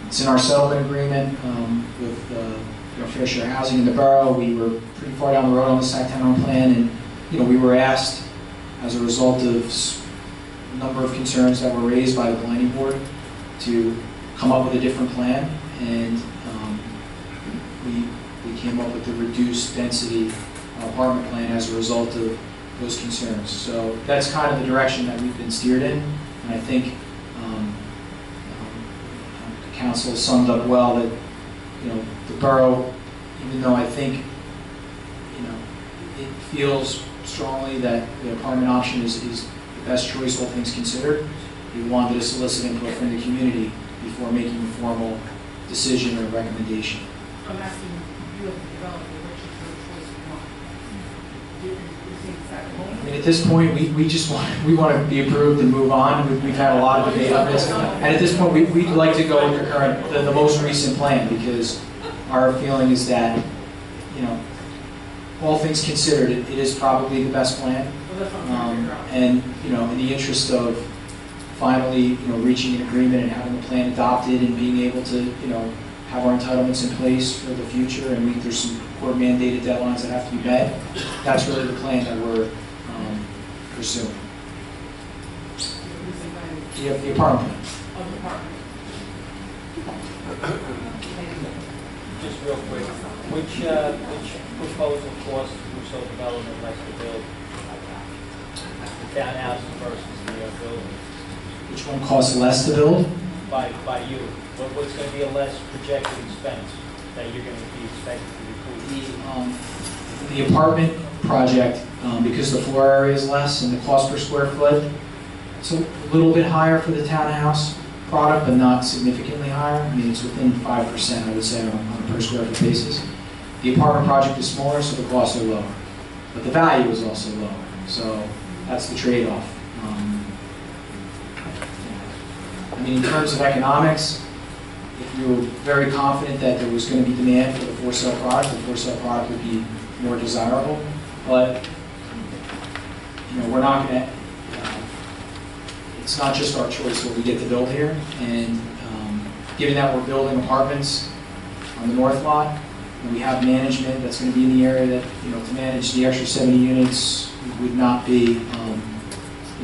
It's in our settlement agreement with fair share of housing in the borough. We were pretty far down the road on the site town plan, and we were asked, as a result of a number of concerns that were raised by the planning board, to come up with a different plan, and we came up with the reduced density apartment plan as a result of those concerns. So that's kind of the direction that we've been steered in, and I think the council summed up well that the borough, even though I think it feels strongly that the apartment option is the best choice, all things considered, we wanted to solicit input from the community before making a formal decision or recommendation. I'm asking you as a developer, which is your choice you want? You think that home? I mean, at this point, we just want to be approved and move on. We've had a lot of debate on this, and at this point, we'd like to go with the most recent plan, because our feeling is that, all things considered, it is probably the best plan. Well, that's what I'm trying to figure out. And in the interest of finally, reaching an agreement and having the plan adopted and being able to, have our entitlements in place for the future, and there's some court mandated deadlines that have to be met. That's really the plan that we're pursuing. The apartment plan. Of the apartment. Just real quick, which proposal cost Russo Development less to build? The townhouse versus the building? Which one costs less to build? By you. What's going to be a less projected expense that you're going to be expected to recoup? The apartment project, because the floor area is less and the cost per square foot, it's a little bit higher for the townhouse product, but not significantly higher. I mean, it's within 5%, I would say, on a per square foot basis. The apartment project is smaller, so the costs are lower. But the value is also lower, so that's the trade-off. I mean, in terms of economics, if you were very confident that there was going to be demand for the for-sale product, the for-sale product would be more desirable. But, we're not going to, it's not just our choice what we get to build here. And given that we're building apartments on the north lot, and we have management that's going to be in the area that, to manage the extra 70 units would not be,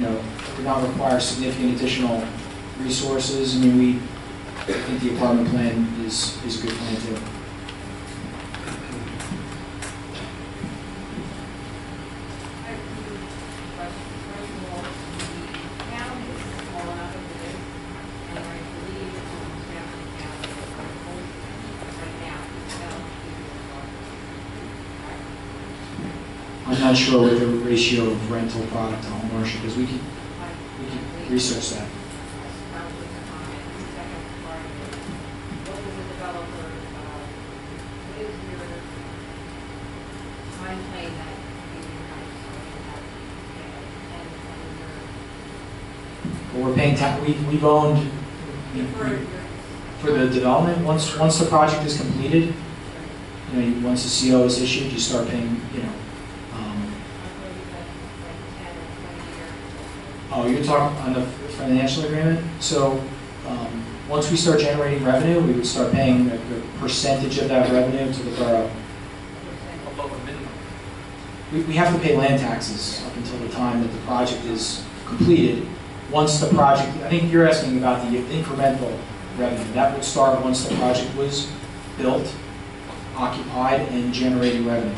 would not require significant additional resources. I mean, I think the apartment plan is a good plan too. I'm not sure what the ratio of rental product to home ownership is. We can research that. Well, we're paying we've owned for the development. Once the project is completed, once the CO is issued, you start paying. Oh, you're talking on the financial agreement? So once we start generating revenue, we would start paying a percentage of that revenue to the borough. Above a minimum. We have to pay land taxes up until the time that the project is completed. Once the project, I think you're asking about the incremental revenue. That would start once the project was built, occupied, and generating revenue.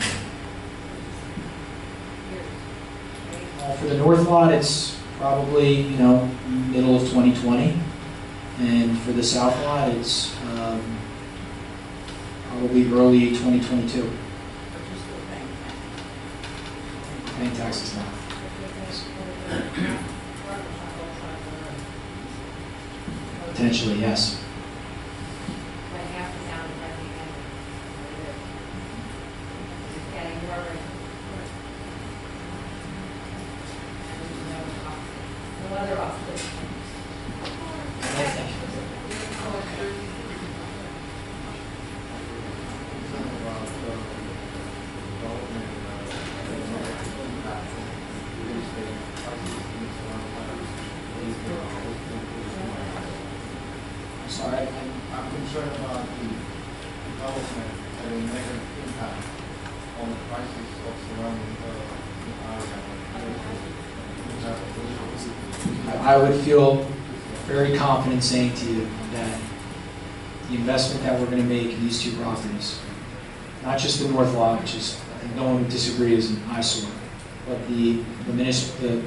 For the north lot, it's probably, middle of 2020. And for the south lot, it's probably early 2022. Paying taxes now. Potentially, yes. have a negative impact on the prices of surrounding area. I would feel very confident saying to you that the investment that we're going to make in these two properties, not just the north lot, which is, I think no one would disagree, is an eyesore, but the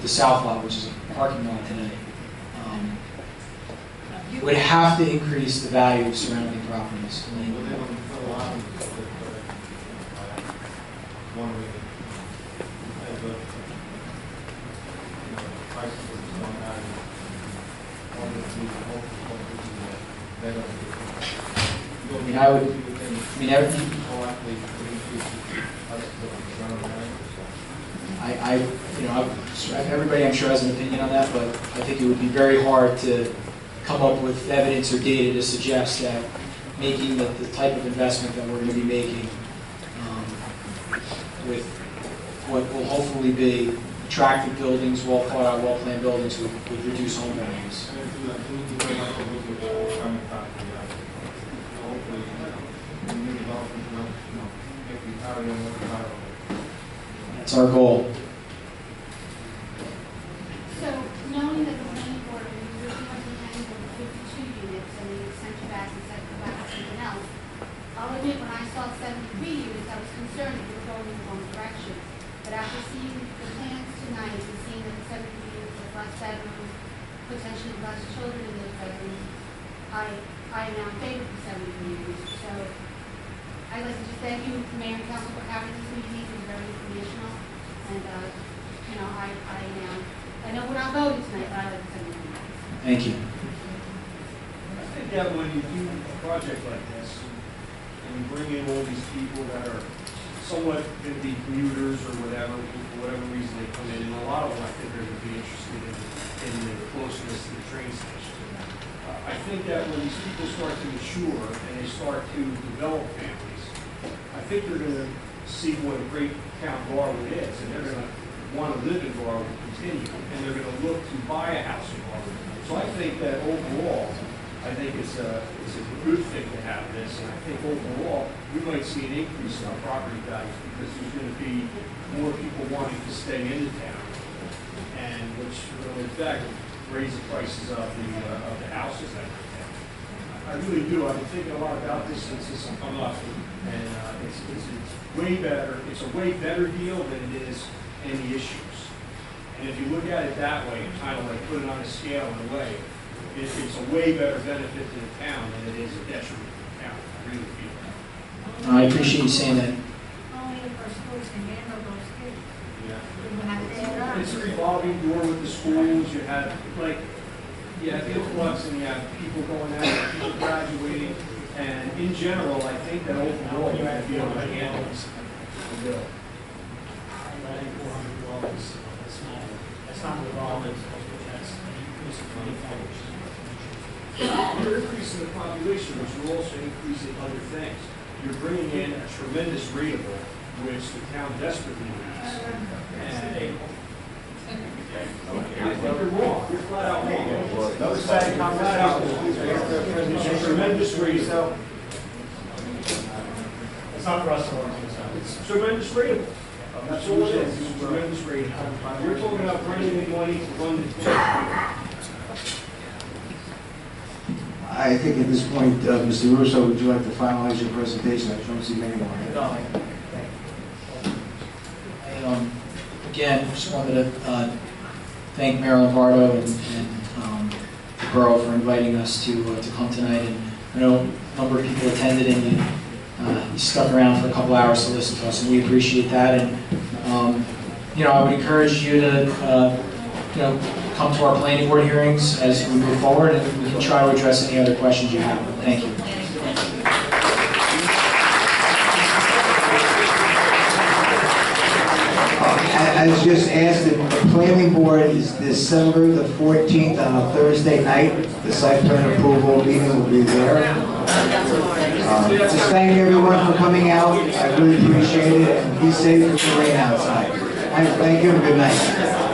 south lot, which is a parking lot today, would have to increase the value of surrounding properties. I mean, everybody I'm sure has an opinion on that, but I think it would be very hard to come up with evidence or data to suggest that making the type of investment that we're going to be making with what will hopefully be attractive buildings, well thought out, well planned buildings would reduce home values. That's our goal. So, knowing that the planning board, we really want the planning board with 52 units, and they sent you back and said, go back to something else. I'll admit, when I saw 73 units, I was concerned that we were going in the wrong direction. But after seeing the plans tonight and seeing that the 73 units with less bedrooms, potentially less children in those bedrooms, I am now in favor of the 73 units. So, I'd like to just thank you, Mayor and Council, for having this meeting. It was very informational. And, I know we're not voting tonight, but I'd like to send you a message. Thank you. I think that when you do a project like this, and you bring in all these people that are somewhat going to be commuters or whatever, for whatever reason they come in, and a lot of them I think are going to be interested in the closeness to the train station. I think that when these people start to mature and they start to develop families, I think they're going to see what a great town Garwood is, and they're going to want to live in Garwood, continue, and they're going to look to buy a house in Garwood. So I think that overall, I think it's a good thing to have this, and I think overall, we might see an increase in our property values because there's going to be more people wanting to stay in the town, and which will in fact raise the prices of the houses that are there. I really do. I've been thinking a lot about this since this has come up, and it's way better. It's a way better deal than it is any issues. And if you look at it that way, and kind of like put it on a scale in a way, it's a way better benefit to the town than it is a detriment to the town. I really feel that. I appreciate you saying that. Only if our schools can handle those kids. Yeah. We have to set up. It's a revolving door with the schools. You have influx and you have people going out, people graduating, and in general, I think that overall you have to be able to handle this. Bill. That's not revolving, that's an increase in You're increasing the population, but you're also increasing other things. You're bringing in a tremendous rate of work, which the town desperately needs. And you're wrong. You're flat out wrong. Flat out wrong. It's a tremendous rate of work. It's not for us to work. It's tremendous rate of work. That's all it is. It's tremendous rate of work. You're talking about bringing in money to run the town. I think at this point, Mr. Russo, would you like to finalize your presentation? I don't see many more. Again, just wanted to thank Mayor Lombardo and the borough for inviting us to come tonight. And I know a number of people attended, and you stuck around for a couple hours to listen to us, and we appreciate that. And I would encourage you to come to our planning board hearings as we move forward, and we can try to address any other questions you have. Thank you. As just asked, the planning board is December the 14th on a Thursday night. The site plan approval meeting will be there. Just thank everyone for coming out. I really appreciate it, and be safe with the rain outside. Thank you and good night.